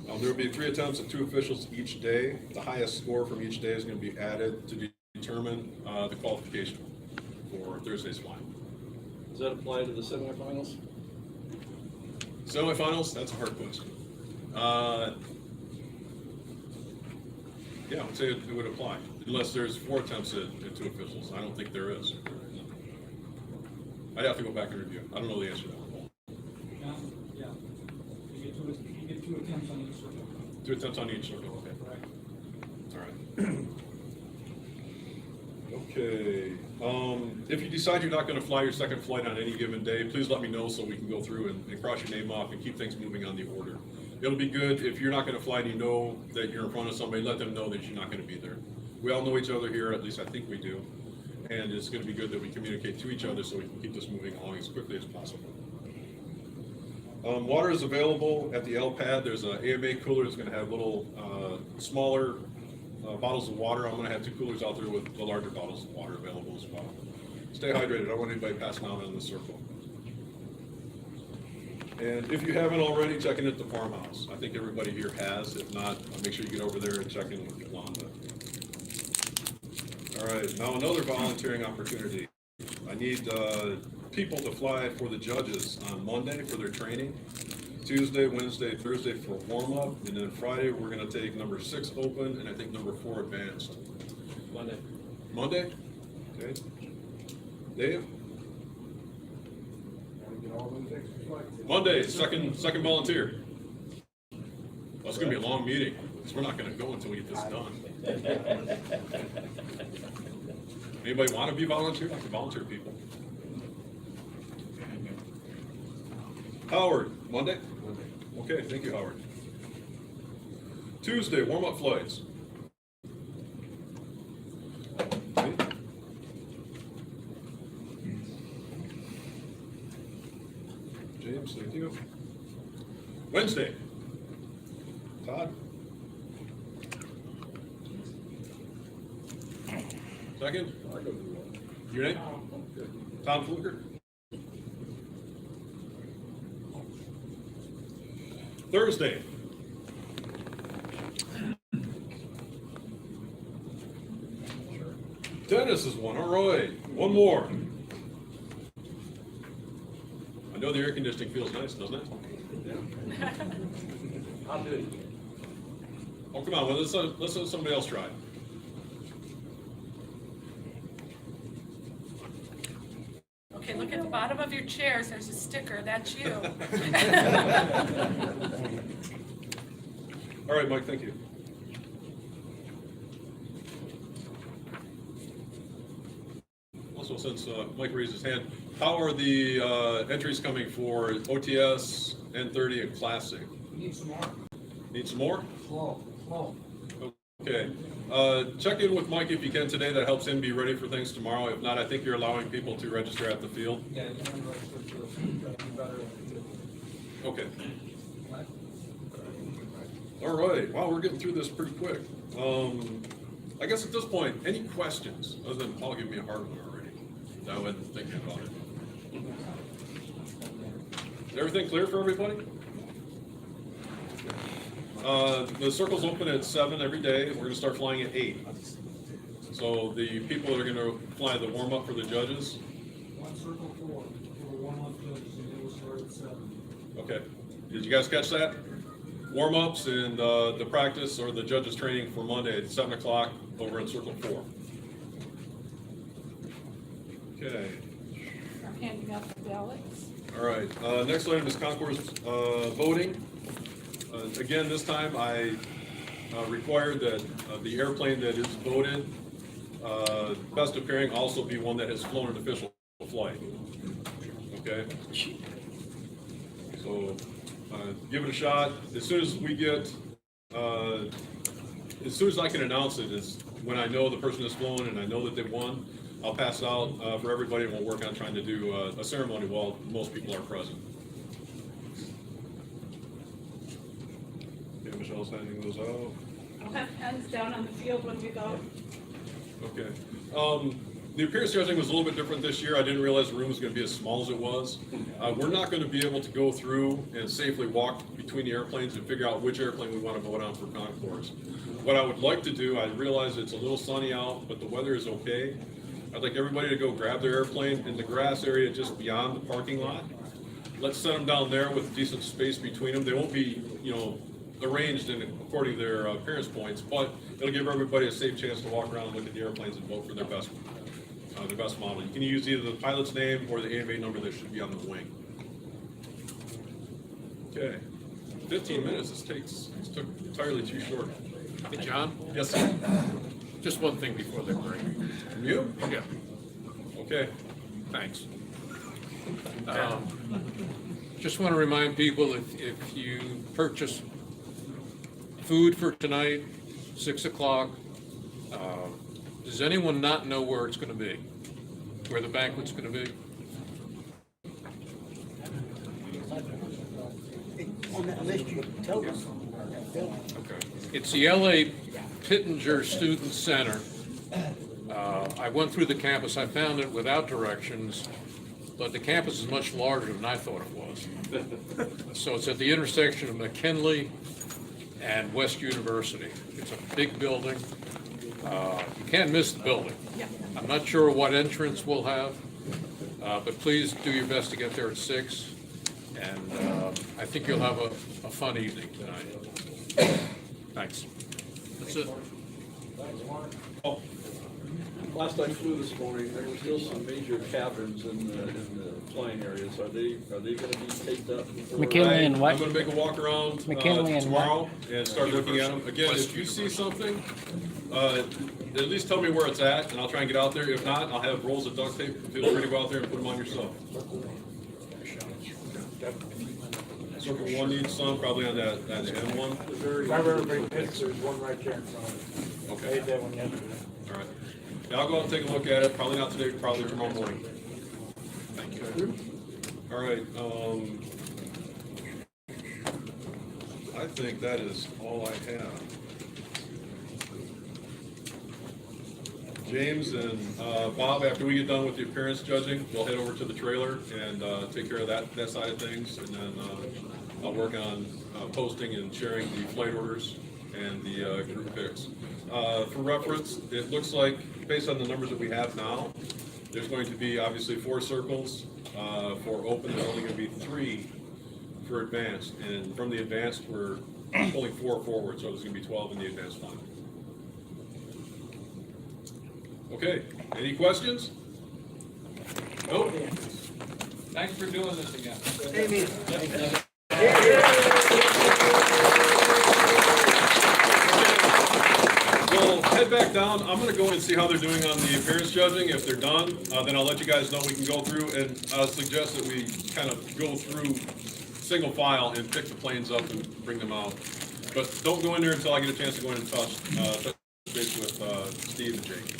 There will be 3 attempts at 2 officials each day. The highest score from each day is going to be added to determine the qualification for Thursday's flying. Does that apply to the semifinals? Semifinals? That's a hard question. Yeah, I would say it would apply, unless there's 4 attempts at 2 officials. I don't think there is. I'd have to go back and review. I don't know the answer to that. Yeah. You get 2 attempts on each circle. 2 attempts on each circle, okay. All right. Okay. If you decide you're not going to fly your second flight on any given day, please let me know so we can go through and cross your name off and keep things moving on the order. It'll be good if you're not going to fly and you know that you're in front of somebody, let them know that you're not going to be there. We all know each other here, at least I think we do. And it's going to be good that we communicate to each other so we can keep this moving along as quickly as possible. Water is available at the L pad. There's an AMA cooler that's going to have little smaller bottles of water. I'm going to have 2 coolers out there with the larger bottles of water available as well. Stay hydrated. I don't want anybody passing out on the circle. And if you haven't already, check in at the farmhouse. I think everybody here has. If not, make sure you get over there and check in with Yolanda. All right, now another volunteering opportunity. I need people to fly for the judges on Monday for their training, Tuesday, Wednesday, Thursday for warm-up, and then Friday we're going to take number 6 open and I think number 4 advanced. Monday. Monday? Okay. Dave? Monday, second volunteer. Well, it's going to be a long meeting, because we're not going to go until we get this done. Anybody want to be volunteer? I can volunteer people. Howard, Monday? Okay, thank you, Howard. Tuesday, warm-up flights. James, thank you. Wednesday. Todd? Second? Your name? Tom Fluker? Thursday. Dennis is one. All right. One more. I know the air conditioning feels nice, doesn't it? Yeah. I'll do it. Oh, come on. Well, let's let somebody else try. Okay, look at the bottom of your chairs, there's a sticker, that's you. All right, Mike, thank you. Also, since Mike raised his hand, how are the entries coming for OTS, N30, and Classic? Need some more. Need some more? Slow. Okay. Check in with Mike if you can today. That helps him be ready for things tomorrow. If not, I think you're allowing people to register at the field. Yeah, you can register for better. Okay. All right. Wow, we're getting through this pretty quick. I guess at this point, any questions other than Paul giving me a hard one already? I wasn't thinking about it. Is everything clear for everybody? The circle's open at 7 every day. We're going to start flying at 8. So the people that are going to fly the warm-up for the judges. One circle 4 for the warm-up judges, and they will start at 7. Okay. Did you guys catch that? Warm-ups and the practice or the judges training for Monday at 7 o'clock over in circle 4. Okay. I'm handing out the ballots. All right. Next item is concourse voting. Again, this time I required that the airplane that is voted, best appearing, also be one that has flown an official flight. Okay? So give it a shot. As soon as we get, as soon as I can announce it is when I know the person has flown and I know that they've won, I'll pass it out for everybody and we'll work on trying to do a ceremony while most people are present. Okay, Michelle, Michelle's handing those out. I'll have pens down on the field when we go. Okay. The appearance judging was a little bit different this year. I didn't realize the room was going to be as small as it was. We're not going to be able to go through and safely walk between the airplanes and figure out which airplane we want to vote on for concourse. What I would like to do, I realize it's a little sunny out, but the weather is okay. I'd like everybody to go grab their airplane in the grass area just beyond the parking lot. Let's set them down there with decent space between them. They won't be, arranged according to their appearance points, but it'll give everybody a safe chance to walk around and look at the airplanes and vote for their best model. You can use either the pilot's name or the AMA number that should be on the wing. Okay, 15 minutes. This took entirely too short. Hey, John? Yes, sir. Just one thing before the break. From you? Yeah. Okay. Thanks. Just want to remind people, if you purchase food for tonight, 6 o'clock, does anyone not know where it's going to be? Where the banquet's going to be? On that list you told us. Okay. It's the LA Pittenger Student Center. I went through the campus. I found it without directions, but the campus is much larger than I thought it was. So it's at the intersection of McKinley and West University. It's a big building. You can't miss the building. I'm not sure what entrance we'll have, but please do your best to get there at 6. And I think you'll have a fun evening tonight. Thanks. That's it. Last I flew this morning, there were still some major caverns in the flying areas. Are they going to be taped up? McKinley and what? I'm going to make a walk around McKinley and tomorrow and start looking at them. Again, if you see something, at least tell me where it's at, and I'll try and get out there. If not, I'll have rolls of duct tape. Feel free to go out there and put them on yourself. Circle 1 needs some, probably on that end one. There's one right there in front of me. Okay. I had that one yesterday. All right. Yeah, I'll go out and take a look at it. Probably not today, probably tomorrow morning. Thank you. All right. I think that is all I have. James and Bob, after we get done with the appearance judging, we'll head over to the trailer and take care of that side of things, and then I'll work on posting and sharing the flight orders and the group picks. For reference, it looks like, based on the numbers that we have now, there's going to be obviously 4 circles for open. There's only going to be 3 for advanced, and from the advanced, we're pulling 4 forward, so there's going to be 12 in the advanced line. Okay, any questions? Nope. Thanks for doing this again. We'll head back down. I'm going to go and see how they're doing on the appearance judging. If they're done, then I'll let you guys know. We can go through, and I suggest that we kind of go through single file and pick the planes up and bring them out. But don't go in there until I get a chance to go in and touch base with Steve and Jake.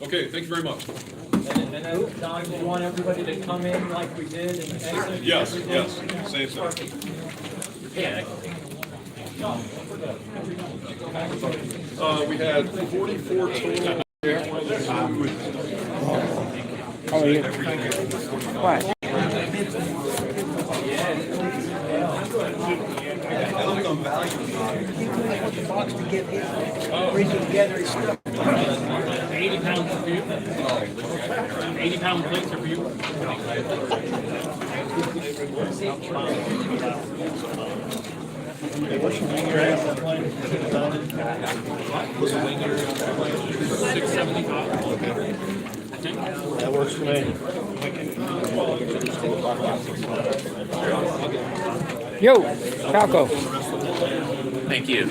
Okay, thank you very much. And then, Don, do you want everybody to come in like we did and exit? Yes, same thing. Yeah. We had 44 total. How are you? What? The box to get bring it together and stuff. 80 pounds for you? 80-pound plates are for you? What's your wing area? 675. That works for me. Yo, Falco. Thank you.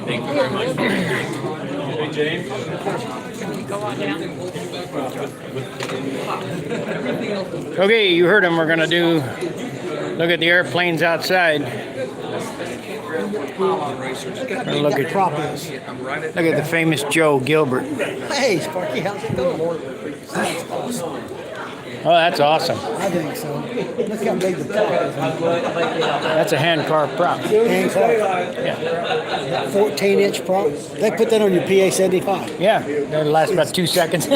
Thank you very much. Hey, James. Go on down. Okay, you heard him. We're going to look at the airplanes outside. Look at the famous Joe Gilbert. Hey, Sparky, how's it going? Oh, that's awesome. I think so. Look how big the prop is. That's a hand carved prop. Hand carved. Yeah. 14-inch prop. They put that on your PA 75. Yeah, that'll last about 2 seconds.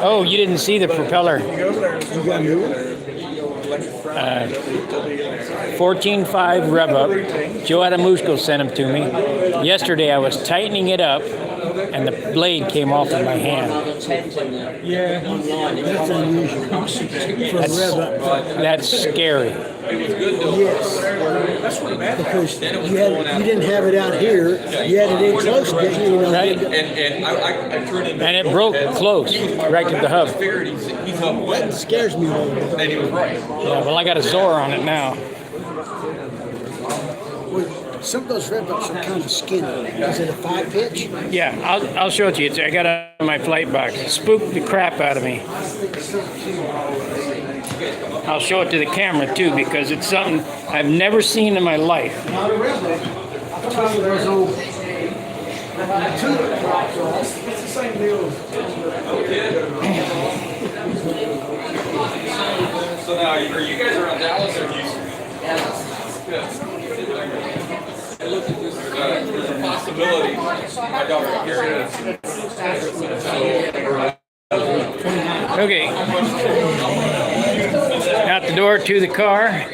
Oh, you didn't see the propeller. You got a new one? 14.5 rev up. Joe Adamushko sent them to me. Yesterday I was tightening it up and the blade came off of my hand. Yeah, that's unusual for a rev up. That's scary. Yes, because you didn't have it out here. You had it in close, didn't you? Right. And it broke close, right to the hub. That scares me a little bit. And he was right. Yeah, well, I got a Zor on it now. Some of those rev ups are kind of skinny. Is it a 5-pitch? Yeah, I'll show it to you. I got it on my flight box. It spooked the crap out of me. I'll show it to the camera too because it's something I've never seen in my life. Not a rev up. I'm talking about those old tulip props. It's the same deal. So now, are you guys around Dallas or Houston? Good. There's a possibility. My daughter here. Okay. Out the door to the car.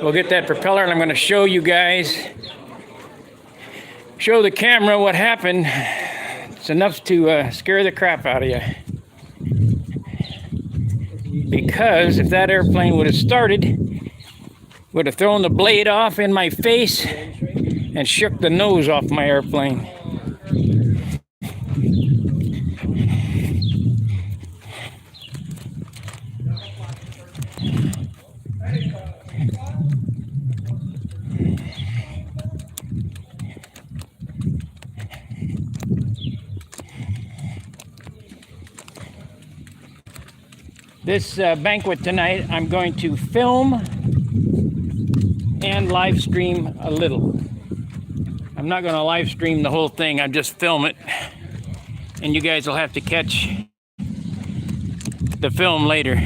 We'll get that propeller and I'm going to show you guys, show the camera what happened. It's enough to scare the crap out of you. Because if that airplane would have started, would have thrown the blade off in my face and shook the nose off my airplane. This banquet tonight, I'm going to film and live stream a little. I'm not going to live stream the whole thing, I'll just film it. And you guys will have to catch the film later.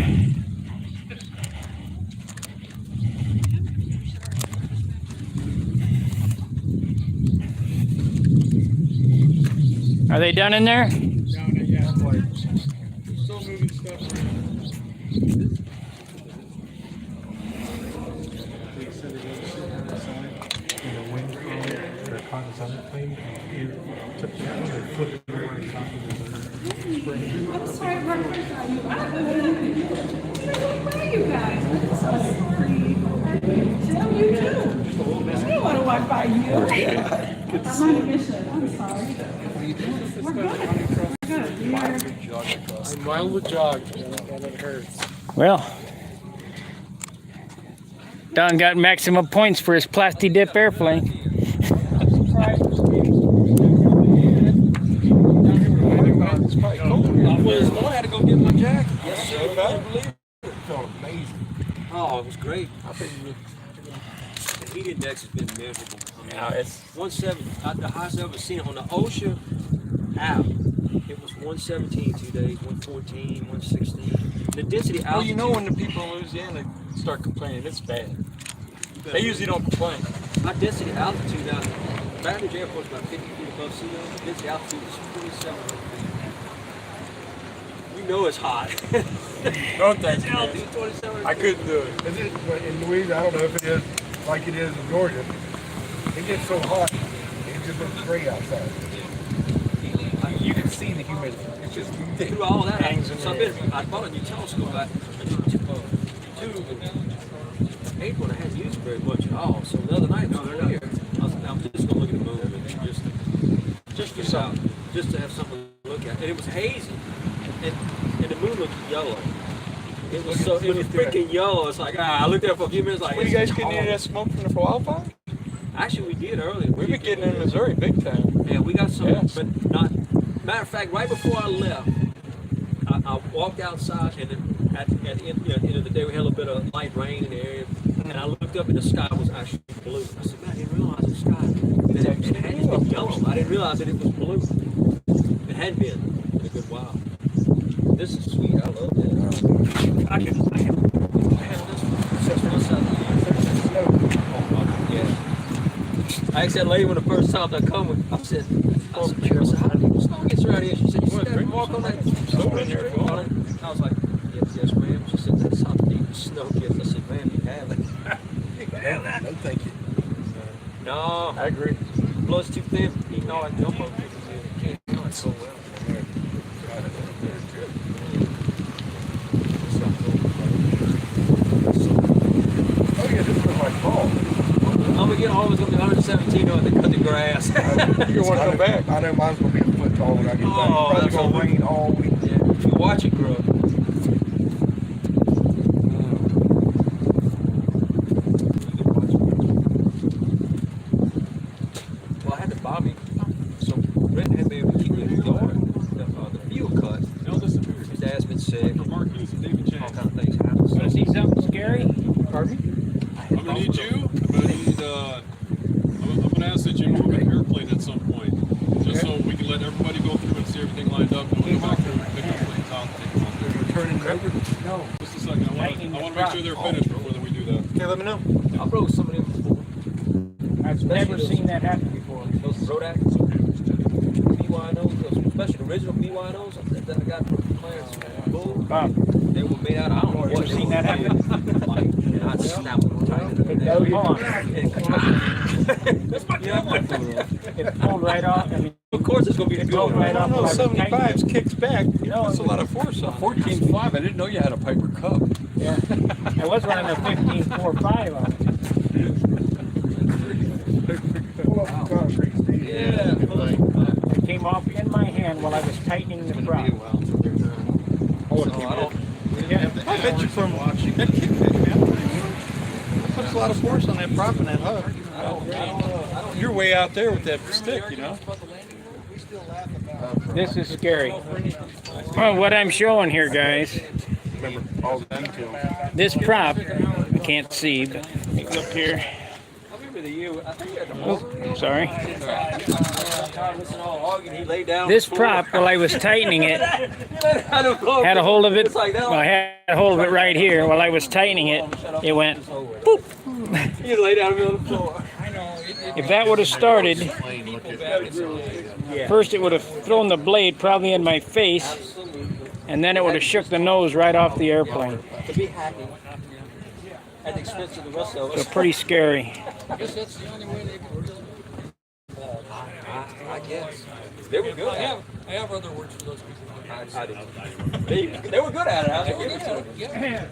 Are they done in there? Still moving stuff around. Caught this other plane, and took that one and flipped it over on top of the I'm sorry, where are you? Where are you guys? Tell you too. I don't want to walk by you. I'm on a mission. I'm sorry. We're good. I'm mildly jogged and it hurts. Well, Don got maximum points for his plasti dip airplane. I had to go get my jacket. Yes, sir. I can't believe it. It felt amazing. Oh, it was great. The heat index has been miserable. I mean, it's 170. The highest I've ever seen on the OSHA app. It was 117 2 days, 114, 116. The density altitude. Well, you know when the people in Louisiana start complaining, it's bad. They usually don't complain. My density altitude now, Baton Rouge Airport is about 50 feet above sea level. Density altitude is 2700 feet. You know it's hot. Don't that? Density altitude 2700 I couldn't do it. Is it in Louisiana? I don't know if it is like it is in Georgia. It gets so hot, it just looks gray outside. You can see the humidity. It's just thick. Through all that, Hangs I bought a new telescope. I tube in April, and I hadn't used it very much at all. So the other night, no, they're not here. I'm just going to look at the moon, just for something, just to have something to look at. And it was hazy, and the moon looked yellow. It was freaking yellow. It's like, I looked at it for a few minutes, like, Were you guys getting any of that smoke from the wildfire? Actually, we did earlier. We've been getting in Missouri big time. Yeah, we got some, but not. Matter of fact, right before I left, I walked outside, and at the end of the day, we had a little bit of light rain in the area, and I looked up, and the sky was actually blue. I said, man, I didn't realize the sky it had been yellow. I didn't realize that it was blue. It had been in a good while. This is sweet. I love this. I have this one. Yeah. I asked that lady when the first time I come with, I said, how do the snow gets around here? She said, you see that mark on that snow in there? I was like, yes, ma'am. She said, that's how deep the snow gets. I said, ma'am, you have it. You can have that. No, thank you. No, I agree. Blood's too thin. Eating all that jumbo. You can't do it so well. Oh yeah, this is my fault. I'm gonna get home. It's gonna be 117 on to cut the grass. You want to come back? I know mine's gonna be a foot tall when I get back. Probably gonna rain all week. Yeah, you watch it grow. Well, I had to buy me. So Brent had been able to keep me in the yard. The field cut. His dad's been sick. All kind of things happen. Want to see something scary? Pardon me? I'm gonna need you. I'm gonna ask that you move an airplane at some point, just so we can let everybody go through and see everything lined up. And we'll go back there and pick the planes out and take them out there. Turning over? No. Just a second. I want to make sure they're finished before we do that. Okay, let me know. I broke some of them before. I've never seen that happen before. Those Rodak BYNOs, especially the original BYNOs that I got from Clarence Bull. They were made out of, I don't know what. Ever seen that happen? I'd snap them tight. It pulled right off. I mean, of course it's going to be a good one. Right off. No, 75 kicks back. No, That's a lot of force on it. 14.5. I didn't know you had a Piper Cub. Yeah. I was running a 15.45 on it. Yeah. It came off in my hand while I was tightening the prop. I bet you from watching that kick back, man. Puts a lot of force on that prop and that hub. You're way out there with that stick, you know. This is scary. Well, what I'm showing here, guys, this prop, I can't see, but it's up here. Oh, sorry. This prop, while I was tightening it, had a hold of it. Well, I had a hold of it right here. While I was tightening it, it went boop. You lay down on the floor. If that would have started, first it would have thrown the blade probably in my face, and then it would have shook the nose right off the airplane. To be happy at the expense of the rest of us. So pretty scary. I guess that's the only way they can really. I guess. They were good at it. I have other words for those people. I didn't. They were good at it. I give it to them.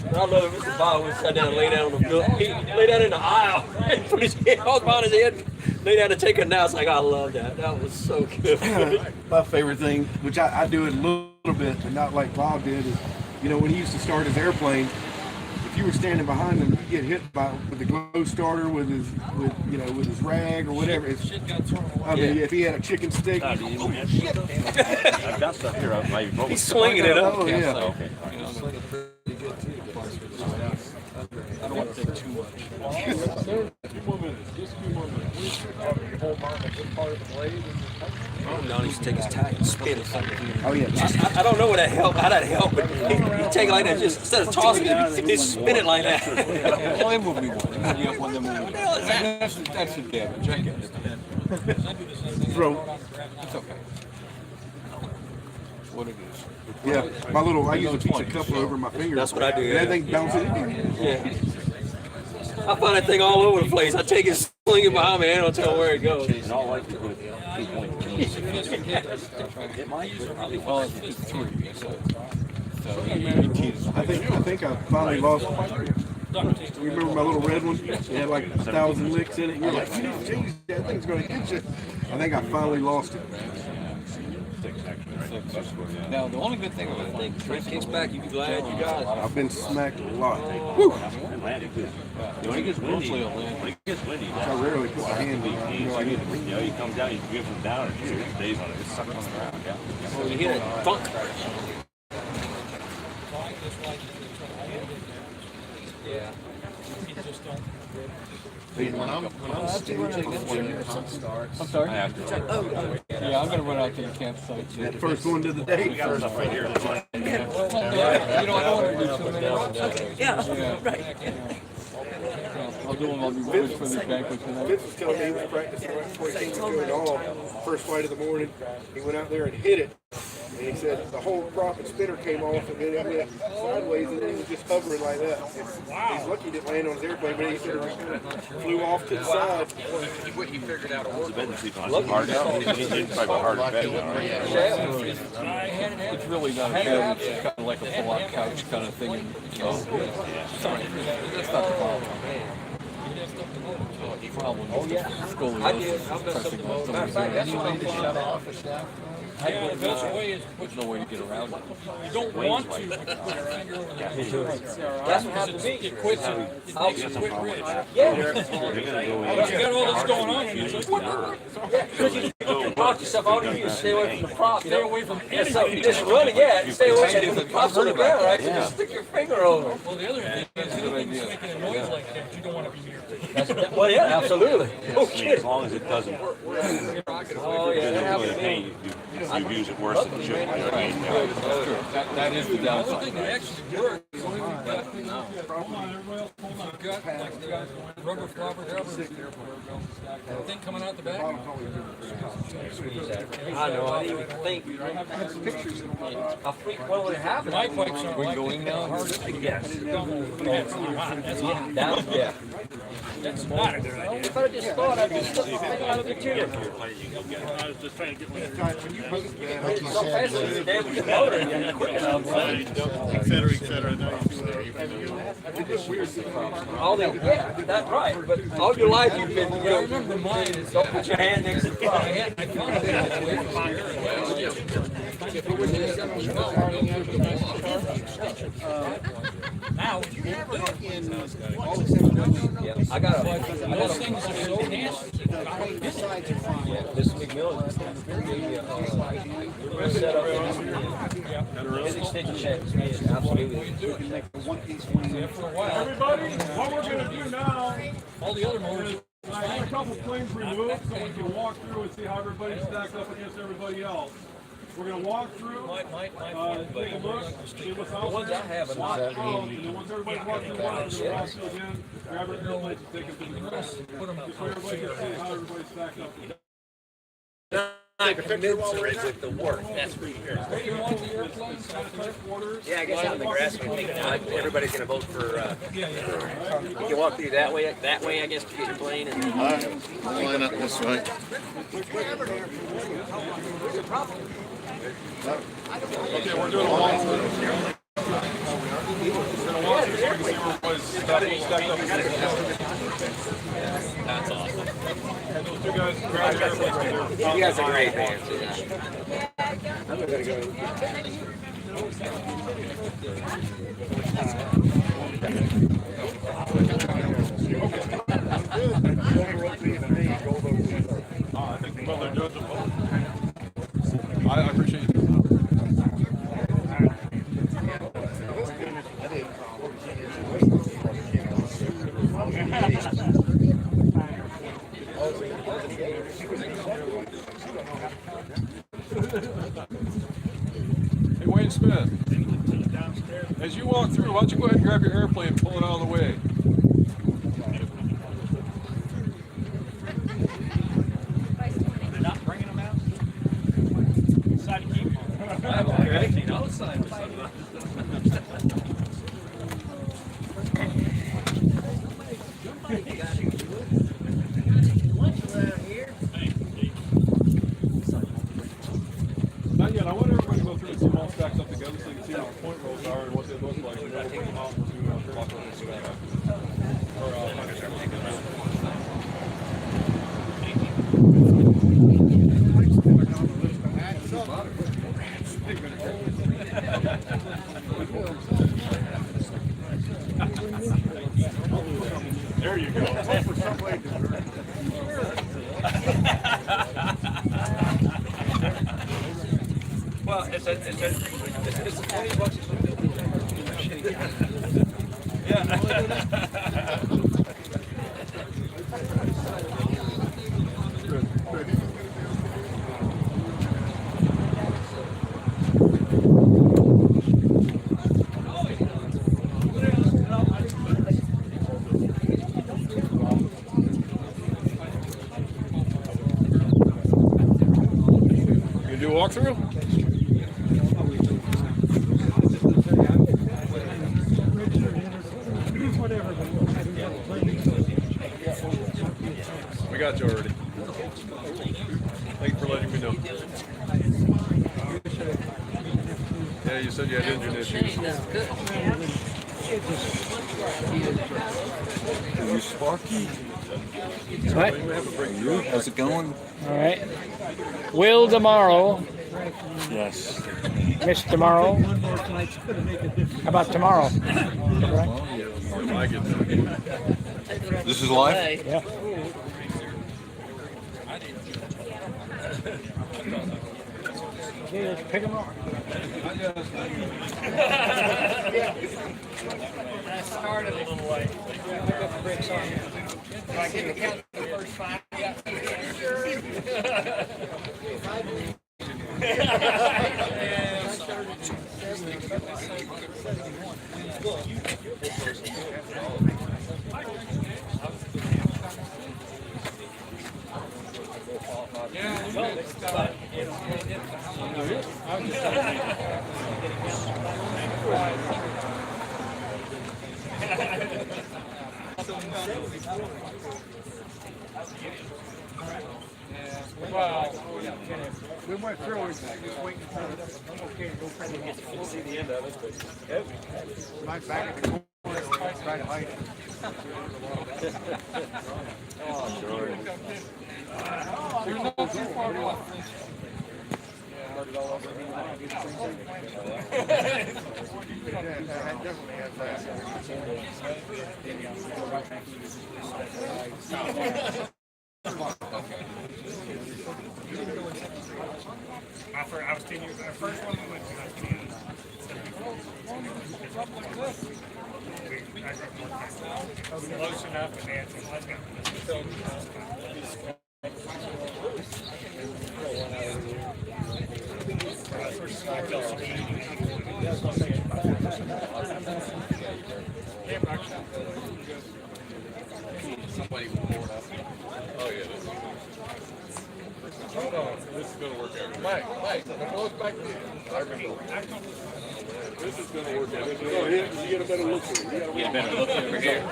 But I love it. Mr. Bob would sit down and lay down on the floor. He lay down in the aisle and put his head all behind his head, lay down to take a nap. It's like, I love that. That was so good. My favorite thing, which I do it a little bit, but not like Bob did, is, you know, when he used to start his airplane, if you were standing behind him, you get hit with the glow starter, with his rag or whatever. If he had a chicken stick, He's swinging it up. Oh yeah. Okay. I don't want to take too much. Now he used to take his tag and spin it. Oh yeah. I don't know how that helped, but he take it like that, just instead of tossing it, he spin it like that. Well, that movie one. You have one that movie. That's the damage. I get it. Throw. It's okay. What it is. Yeah, my little, I use a piece of cup over my finger. That's what I do. And that thing bounces. Yeah. I find that thing all over the place. I take it, sling it behind me, and I don't tell where it goes. And all I can do is I think I finally lost. You remember my little red one? It had like 1,000 licks in it. You're like, geez, that thing's gonna get you. I think I finally lost it. Now, the only good thing about it, if Trent kicks back, you be glad you got it. I've been smacked a lot. Woo! when it gets windy, I rarely put my hand in. He comes down, he gives him down, and it stays on it. It's sucking on the ground. Yeah. Well, you hit it, thunk. Yeah. When I'm staging, I'm sorry? I have to. Yeah, I'm gonna run out to the campsite. First one to the day. You know, I don't want to do too many. Yeah, right. I'll do them. I'll be ready for the banquet tonight. Vince was telling me he was practicing right before he came to do it all. First flight of the morning, he went out there and hit it. And he said the whole prop and spinner came off and then it went sideways and then it was just hovering like that. He's lucky he didn't land on his airplane, but he said it flew off to the side. He figured out a work. It's really not a bed. It's kind of like a pull-out couch kind of thing. That's not the problem. The problem is the scoliosis pressing on somebody's ear. There's no way to get around it. You don't want to. That's what happened to me. You quit bridge. Yeah. But you got all this going on, and you're like, what? Because you knock yourself out of here, stay away from the prop. Stay away from anything. So you just run, stay away from the props on the ground, right? So just stick your finger over. Well, the other thing is, anything that's making a noise like that, you don't want to be near. Well, yeah, absolutely. Okay. As long as it doesn't work. Oh, yeah, that happened to me. You use it worse than it should. You know what I mean? That is the downside. One thing that actually works is when you've got like the rubber flopper, thing coming out the back. I know. I didn't even think. I had some pictures of it. How frequent what would happen? My pipes aren't we like going now? Yes. That's not a good idea. If I just thought I'd just took the thing out of the tube. I was just trying to get my So fast as the damn motor, you quick enough, right? Et cetera, All the, yeah, that's right. But all your life you've been, I remember mine is, don't put your hand next to the prop. I found it away from now, you never in all the I got those things are so nasty. Yeah, Mr. McMillan gave me a set up his extension check is absolutely. For a while. Everybody, what we're going to do now, All the other motors. I had a couple planes removed so we can walk through and see how everybody's stacked up against everybody else. We're going to walk through, take a look, see what's out there, walk through, and then once everybody's walked through one, we're going to walk through again, grab our airplanes and take them to the grass. Just so everybody can see how everybody's stacked up. Take a picture while we're there. The work, that's for sure. Yeah, I guess on the grass, everybody's going to vote for, you can walk through that way, I guess, to get your plane. And Line up this way. Okay, we're doing a walkthrough. We're going to walk through so we can see where everybody's stacked up. That's awesome. Those two guys grab their airplanes. you guys are great fans. I'm going to go. I appreciate it. Hey, Wayne Smith, as you walk through, why don't you go ahead and grab your airplane and pull it out of the way. They're not bringing them out? Decide to keep them. I'm okay. Outside. Not yet. I want everybody to go through and see them all stacked up together so you can see how the point rolls are and what they look like. And then we'll bring them out and we'll do walk over and stack up. There you go. For some way Well, it's $20. walkthrough? We got you already. Thank you for letting me know. Yeah, you said you had engine issues. You Sparky? What? How's it going? All right. Will tomorrow. Yes. Miss tomorrow. How about tomorrow? This is live? Yeah. Okay, let's pick them up. I started a little late. Pick up the brakes on. Do I get to count the first 5? Wow. We went through it. Waiting for okay to go try to get to see the end of it, but right back at the corner, try to hide it. Oh, Jordan. You're not too far off. I was 10 years. Our first one we went to, I was 10. Close enough, and then let's go. Somebody will board up. Oh, yeah. Hold on. This is going to work out. Mike, the close back there. I remember. This is going to work out. Go ahead. You get a better look at it. You get a better look over here.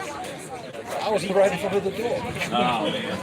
I was right in front of the door. Oh, man.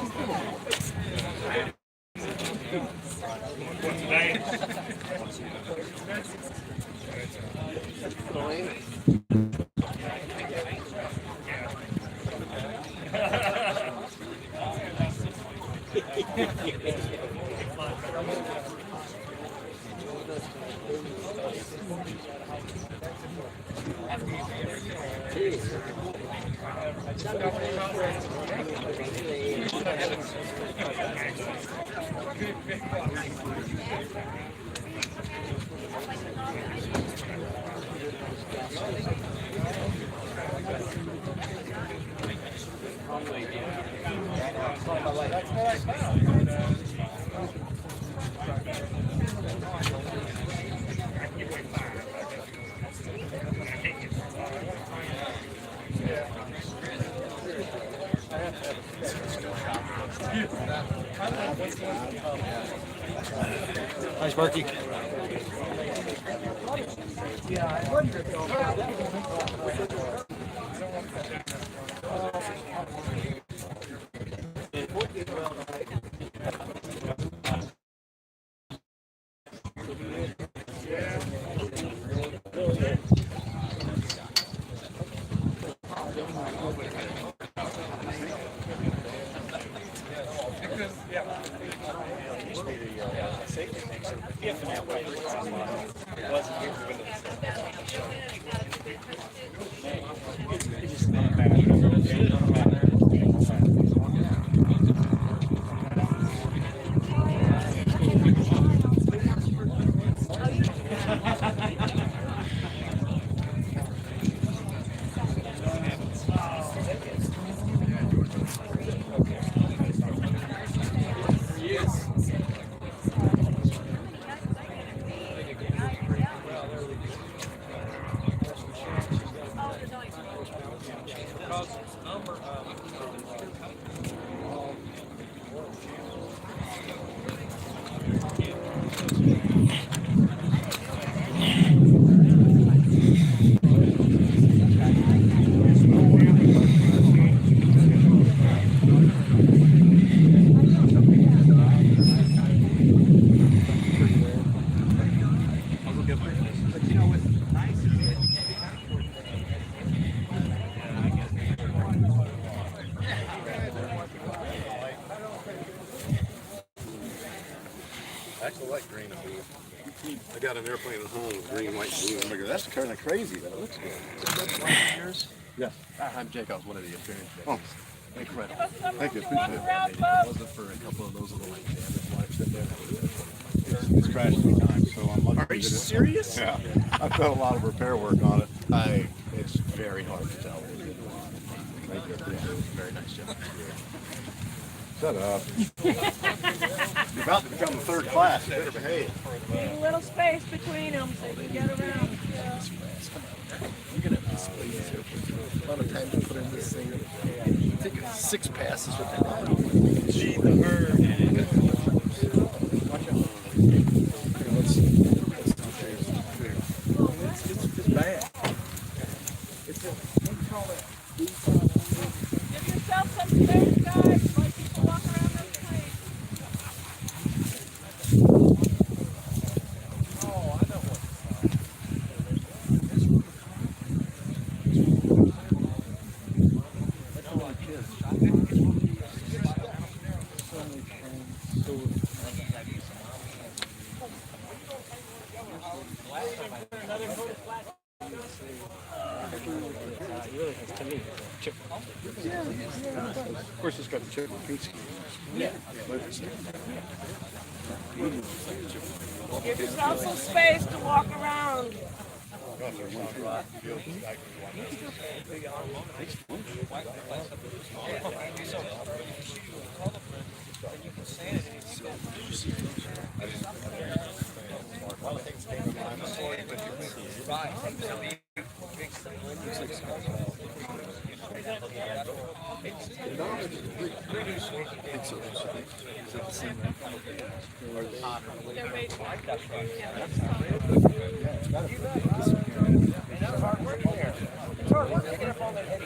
Hi, Sparky. Yeah, I wonder Thank you. I like green and blue. I got an airplane at home with green, white, and blue. I'm like, that's kind of crazy, but it looks good. Yes. I'm Jake. I was one of the appearance. Oh. Incredible. Thank you. Appreciate it. Was it for a couple of those little like damaged lights in there? It's crashed 3 times, so I'm lucky. Are you serious? Yeah. I've done a lot of repair work on it. It's very hard to tell. Thank you. Appreciate it. Very nice job. Shut up. You're about to become the 3rd class. You better behave. Need a little space between them so you can get around. You're gonna have to squeeze here. A lot of time to put in this thing. I think it's 6 passes with that. Lead the herd. Watch out. It's bad. Give yourself some space, guys. Let people walk around this place. Oh, I know what. Of course, it's got the chip and pizza. Yeah. Give yourself some space to walk around.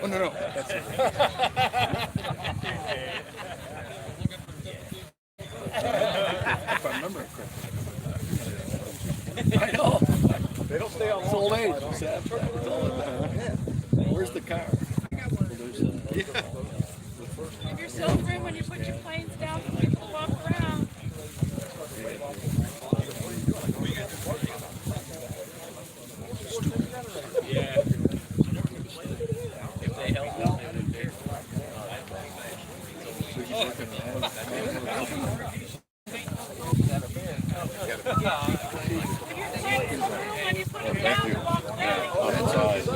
Oh, no, no. That's it. If I remember it correctly. I know. They don't stay on old age. Where's the car? Give yourself room when you put your planes down so people walk around. Yeah. If they help out.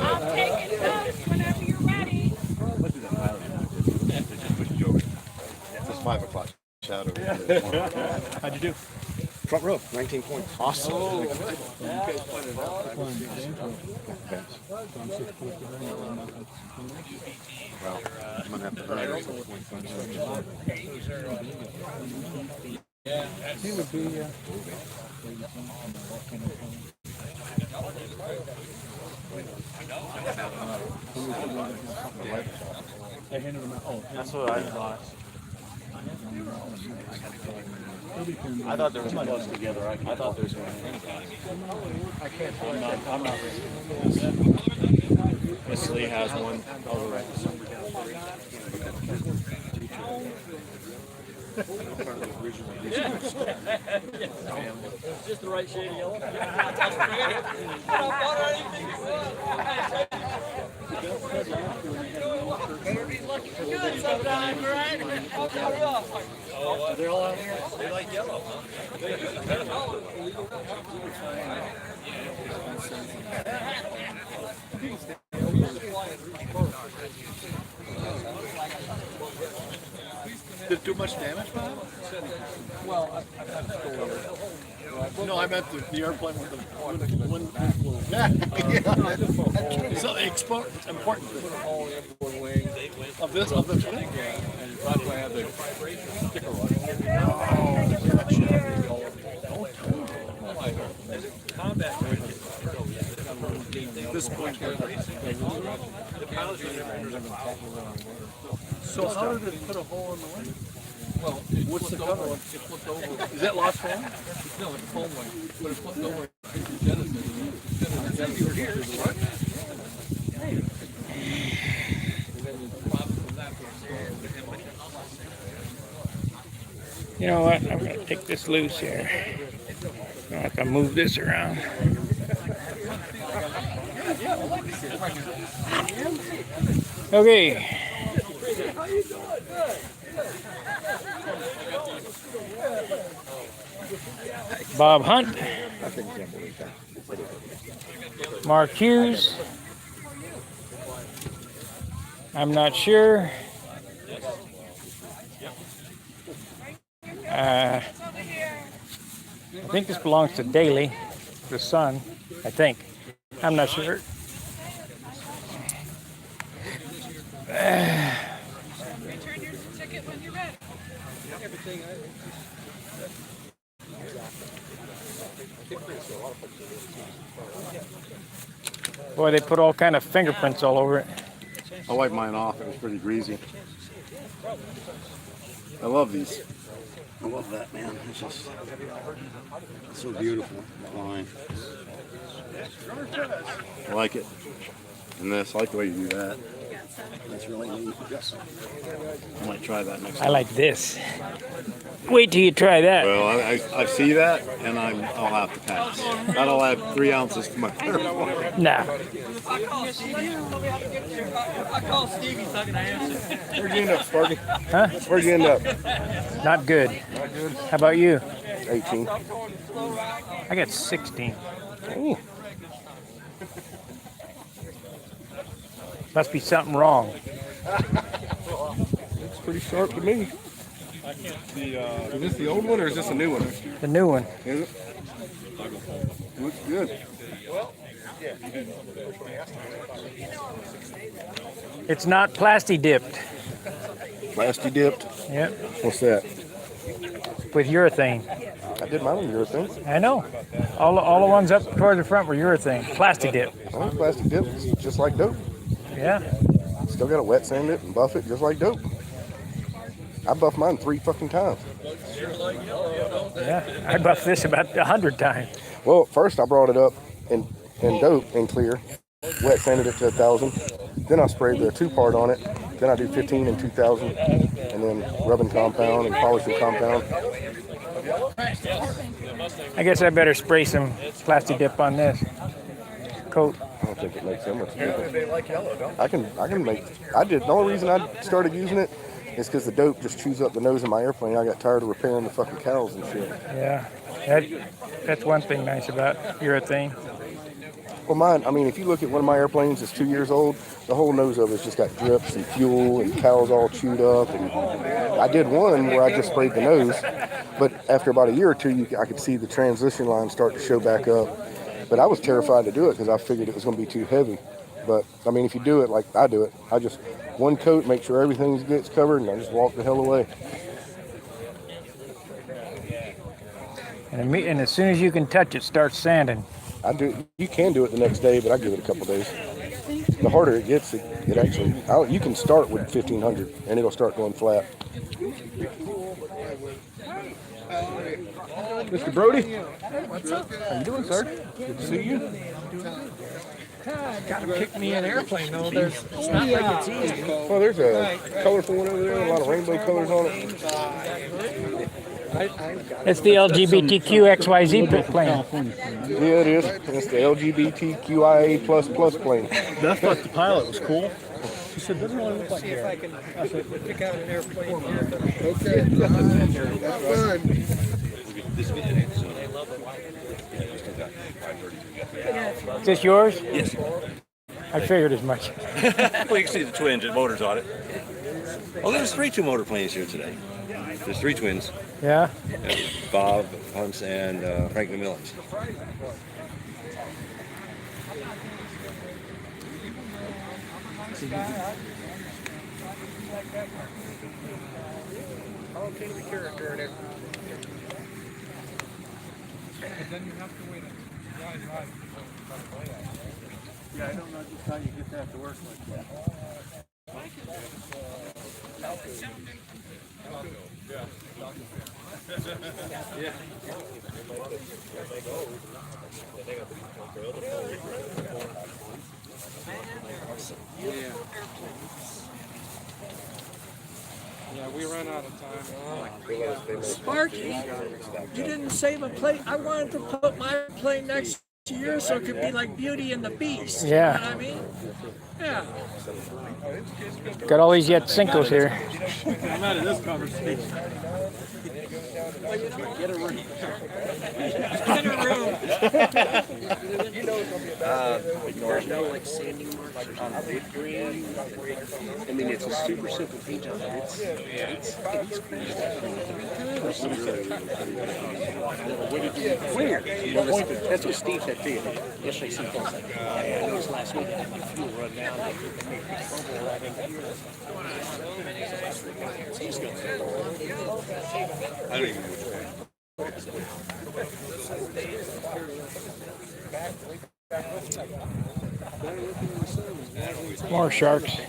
I'll take it notes whenever you're ready. It's 5 o'clock. Shadow. How'd you do? Front row, 19 points. Awesome. Oh, You guys pointed it out. Well, I'm gonna have to hurry. He would be, I handed him out. Oh, That's what I thought. I thought they were close together. I thought there was one. I can't. I'm not ready. Miss Lee has one. All right. It's just the right shade of yellow. Better be looking good sometimes, right? Oh, they're all out here. They like yellow, huh? Did it do much damage, Bob? Well, I No, I meant the airplane with the wind. Yeah. So it's important of this thing. and that's why I have the sticker on it. This point. So how did it put a hole in the wing? Well, What's the cover? It flipped over. Is that lost foam? No, it's foam wing, but it flipped over. Genesis. You know what? I'm going to take this loose here. I have to move this around. Okay. Bob Hunt. Mark Hughes. I'm not sure. I think this belongs to Daly, the son. I think. I'm not sure. Return your ticket when you're ready. Boy, they put all kind of fingerprints all over it. I wiped mine off. It was pretty greasy. I love these. I love that, man. It's just so beautiful. Line. I like it. And this, I like the way you do that. That's really neat. Yes. I might try that next time. I like this. Wait till you try that. Well, I see that, and I'll have to pass. That'll add 3 ounces to my third one. Nah. I call Stevie, so I can answer. Where'd you end up, Sparky? Huh? Where'd you end up? Not good. Not good. How about you? 18. I got 16. Ooh. Must be something wrong. It's pretty sharp to me. Is this the old one or is this a new one? The new one. Is it? Looks good. It's not plasti dipped. Plasti dipped? Yep. What's that? With urethane. I did mine with urethane. I know. All the ones up toward the front were urethane. Plasti dip. Oh, plastic dip, it's just like dope. Yeah. Still gotta wet sand it and buff it just like dope. I buffed mine 3 fucking times. Yeah. I buffed this about 100 times. Well, first I brought it up in dope and clear, wet sanded it to 1,000. Then I sprayed the 2-part on it. Then I do 15 and 2,000, and then rubbing compound and polishing compound. I guess I better spray some plasti dip on this coat. I don't think it makes that much difference. They like yellow, don't I can make. The only reason I started using it is because the dope just chews up the nose of my airplane. I got tired of repairing the fucking cowls and shit. Yeah. That's one thing nice about urethane. Well, mine, I mean, if you look at one of my airplanes that's 2 years old, the whole nose of it's just got drips and fuel and cowls all chewed up. And I did one where I just sprayed the nose, but after about a year or two, I could see the transition line start to show back up. But I was terrified to do it because I figured it was going to be too heavy. But, I mean, if you do it like I do it, I just one coat, make sure everything gets covered, and I just walk the hell away. And as soon as you can touch it, start sanding. You can do it the next day, but I give it a couple days. The harder it gets, it actually, you can start with 1,500, and it'll start going flat. Mr. Brody? What's up? How you doing, sir? Good to see you. Gotta pick me an airplane, though. It's not like it's easy. Well, there's a colorful one over there, a lot of rainbow colors on it. It's the LGBTQ XYZ plane. Yeah, it is. It's the LGBTQIA++ plane. That's what the pilot was cool. She said, doesn't really look like See if I can pick out an airplane here. Okay. Have fun. Is this yours? Yes. I figured as much. Well, you can see the twins and motors on it. Oh, there's 3 two-motor planes here today. There's 3 twins. Yeah? Bob Hunts and Frank McMillan's. I'll take the character in it. Then you have to wait. Right. Yeah, I don't know just how you get that to work like that. Yeah. Yeah, we ran out of time. Sparky, you didn't save a plane. I wanted to put my plane next to yours so it could be like Beauty and the Beast. Yeah. You know what I mean? Yeah. Got all these Yetzinkos here. I'm out of this conversation. Get a room. Get a room. There's no like sanding marks on the big green. I mean, it's a super simple page on it. It's weird. That's what Steve said too. Yesterday, some folks like, yeah, it was last week. I had my fuel run down. I don't even know which way. More sharks. 4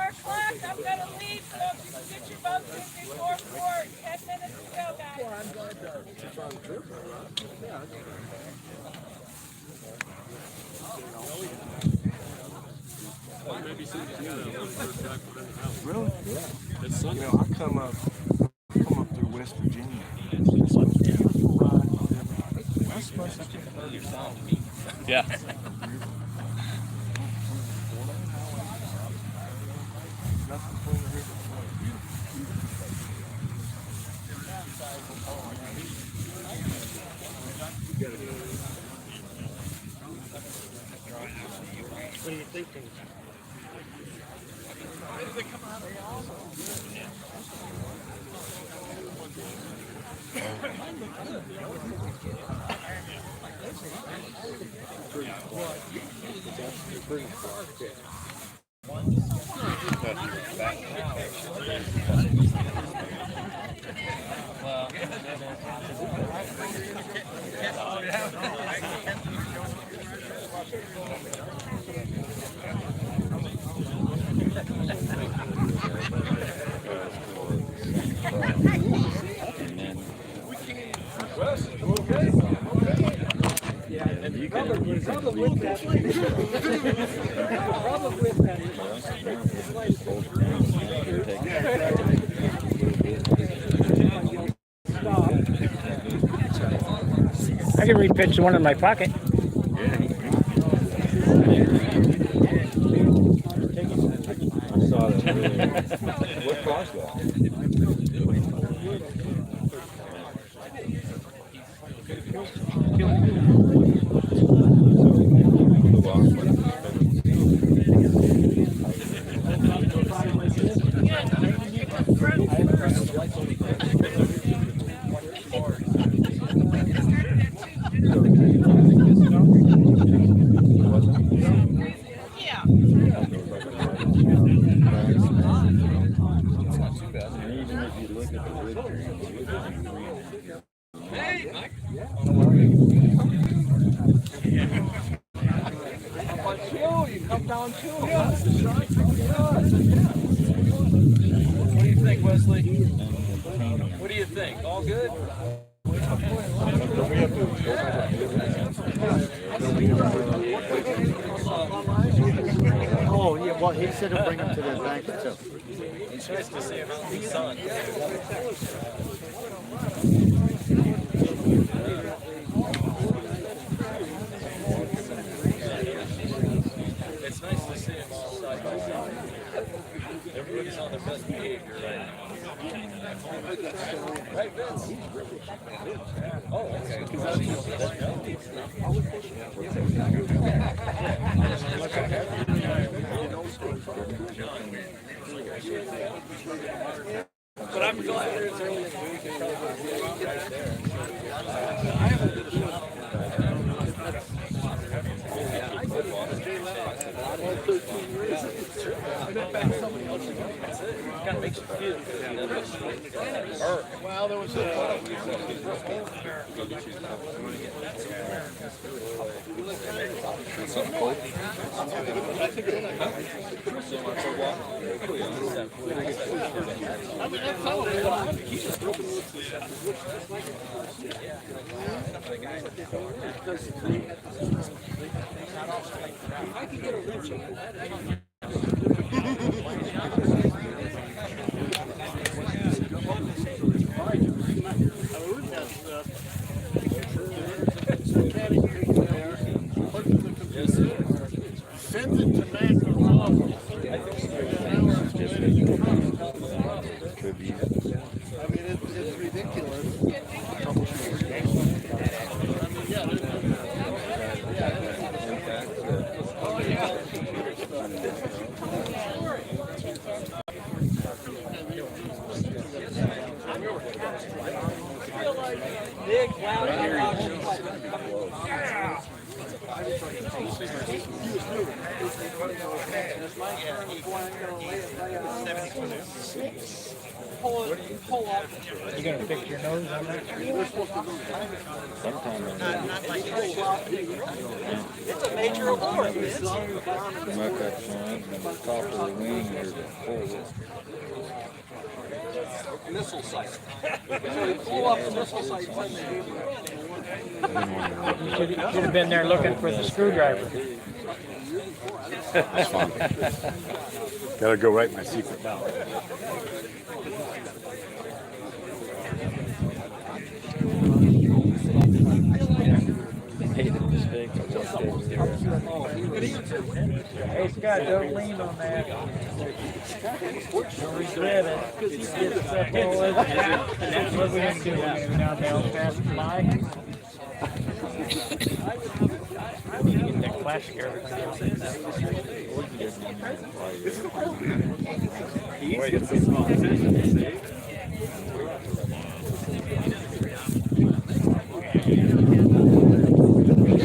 o'clock, I'm gonna leave, so if you can get your boats in before 4, 10 minutes to go, guys. Really? It's Sunday. You know, I come up through West Virginia. Yeah. What do you think? I can repitch the one in my pocket. I saw that. What caused that? Hey, Mike. You come down too. What do you think, Wesley? What do you think? All good? Oh, yeah, well, he said he'll bring him to the banquet too. It's nice to see him out in the sun. It's nice to see him all side by side. Everybody's on their best behavior right now. Right, Vince? Oh, okay. But I'm glad it's early in the week and probably right there. I haven't kind of makes you feel good. Well, there was could be. I mean, it's ridiculous. Big, loud, You gonna fix your nose on that? It's a major award, Vince. Muck up front, and the top of the wing, there's a hole. Missile site. So they blew up the missile site when they gave You should have been there looking for the screwdriver. That's fine. Gotta go write my secret ballot. Made a mistake. Hey Scott, don't lean on that. Don't regret it. What we gonna do? Maybe now they'll pass by. Get that classic everything. He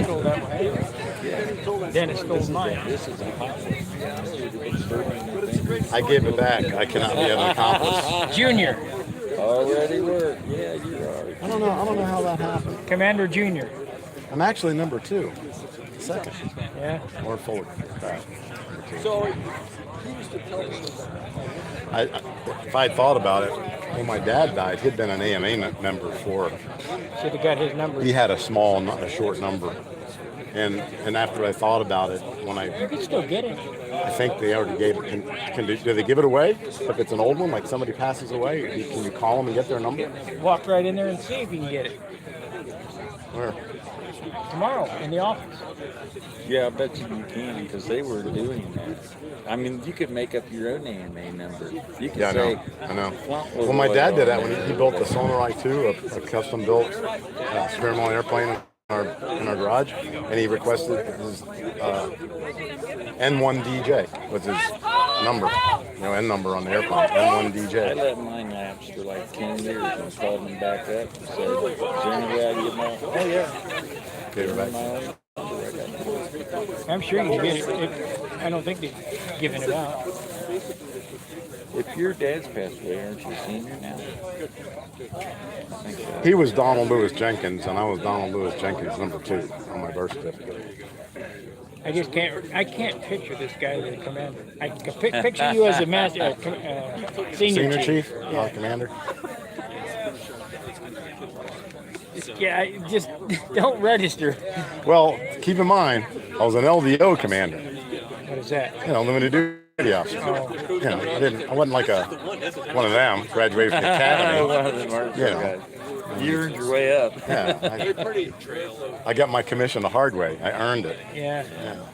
stole that one. Dennis stole mine. This is a hot one. I gave it back. I cannot be an accomplice. Junior. Already worked. Yeah, you are. I don't know how that happened. Commander Junior. I'm actually number 2. Second. Yeah. Or forward. So he used to tell me If I had thought about it, when my dad died, he'd been an AMA member for. Should have got his number. He had a short number, and after I thought about it, when You can still get it. I think they already gave it. Do they give it away if it's an old one, like somebody passes away? Can you call them and get their number? Walk right in there and see if you can get it. Where? Tomorrow in the office. Yeah, I bet you can, because they were doing that. I mean, you could make up your own AMA number. You could say, I know. Well, my dad did that when he built the Sonar I-2, a custom-built experimental airplane in our garage, and he requested his N1DJ was his number, N number on the airplane, N1DJ. I let mine lapse for like 10 years and called them back up and said, is there any way I can get my... Oh, yeah. Get her back. I'm sure you can get it. I don't think they've given it out. If your dad's passed away, aren't you a senior now? I think so. He was Donald Lewis Jenkins, and I was Donald Lewis Jenkins number 2 on my birth certificate. I just can't picture this guy as a commander. I can picture you as a master, senior chief. Yeah. Commander. Yeah, I just don't register. Well, keep in mind, I was an LDO commander. What is that? Limited duty officer. Oh. I wasn't like one of them. Graduated from the academy. You earned your way up. I got my commission the hard way. I earned it. Yeah.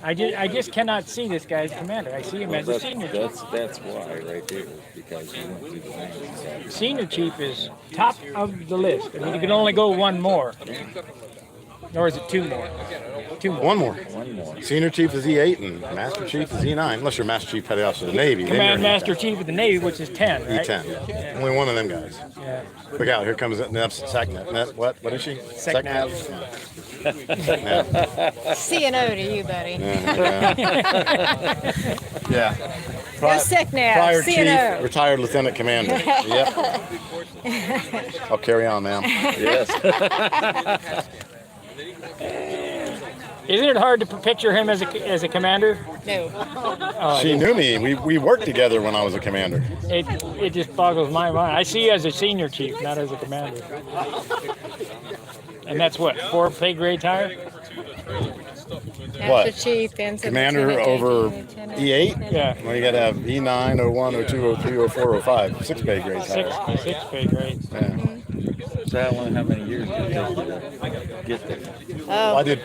I just cannot see this guy as commander. I see him as a senior chief. That's why right there, because you went through the ranks. Senior chief is top of the list. I mean, you can only go one more. Or is it 2 more? 2 more. One more. Senior chief is E8 and master chief is E9, unless you're master chief petty officer of the Navy. Command master chief of the Navy, which is 10, right? E10. Yeah. Only one of them guys. Yeah. Look out, here comes SecNet. What is she? SecNav. C&O to you, buddy. Yeah. Go SecNav, Prior C&O. chief, retired lieutenant commander. Yep. I'll carry on, ma'am. Yes. Isn't it hard to picture him as a commander? No. She knew me. We worked together when I was a commander. It just boggles my mind. I see you as a senior chief, not as a commander. And that's what, 4 pay grades higher? Master chief, then Commander over E8? Yeah. Well, you got to have E9, 01, 02, 03, 04, 05. 6 pay grades higher. 6 pay grades. Yeah. So how many years did it take you to get there? Well, I did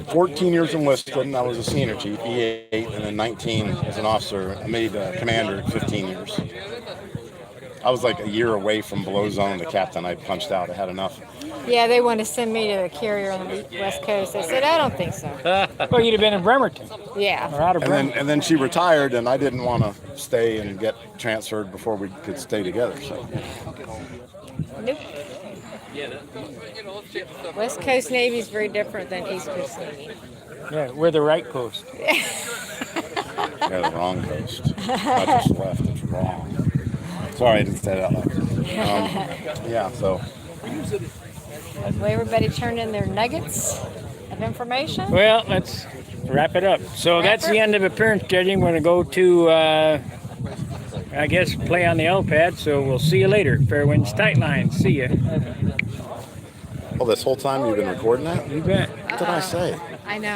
14 years enlisted, and I was a senior chief, E8, and then 19 as an officer. I made commander 15 years. I was like a year away from below zone. The captain, I punched out. I had enough. Yeah, they want to send me to a carrier on the West Coast. I said, I don't think so. Well, you'd have been in Bremerton. Yeah. Or out of Bremerton. And then she retired, and I didn't want to stay and get transferred before we could stay together. So. Nope. West Coast Navy is very different than East Coast Navy. Yeah, we're the right coast. Yeah, the wrong coast. I just left. It's wrong. Sorry, I didn't say that out loud. Yeah, so. Hopefully everybody turned in their nuggets of information. Well, let's wrap it up. So that's the end of appearance judging. We're going to go to, I guess, play on the L-pad. So we'll see you later. Fair winds, tight lines. See ya. Well, this whole time you've been recording that? You bet. What did I say? I know.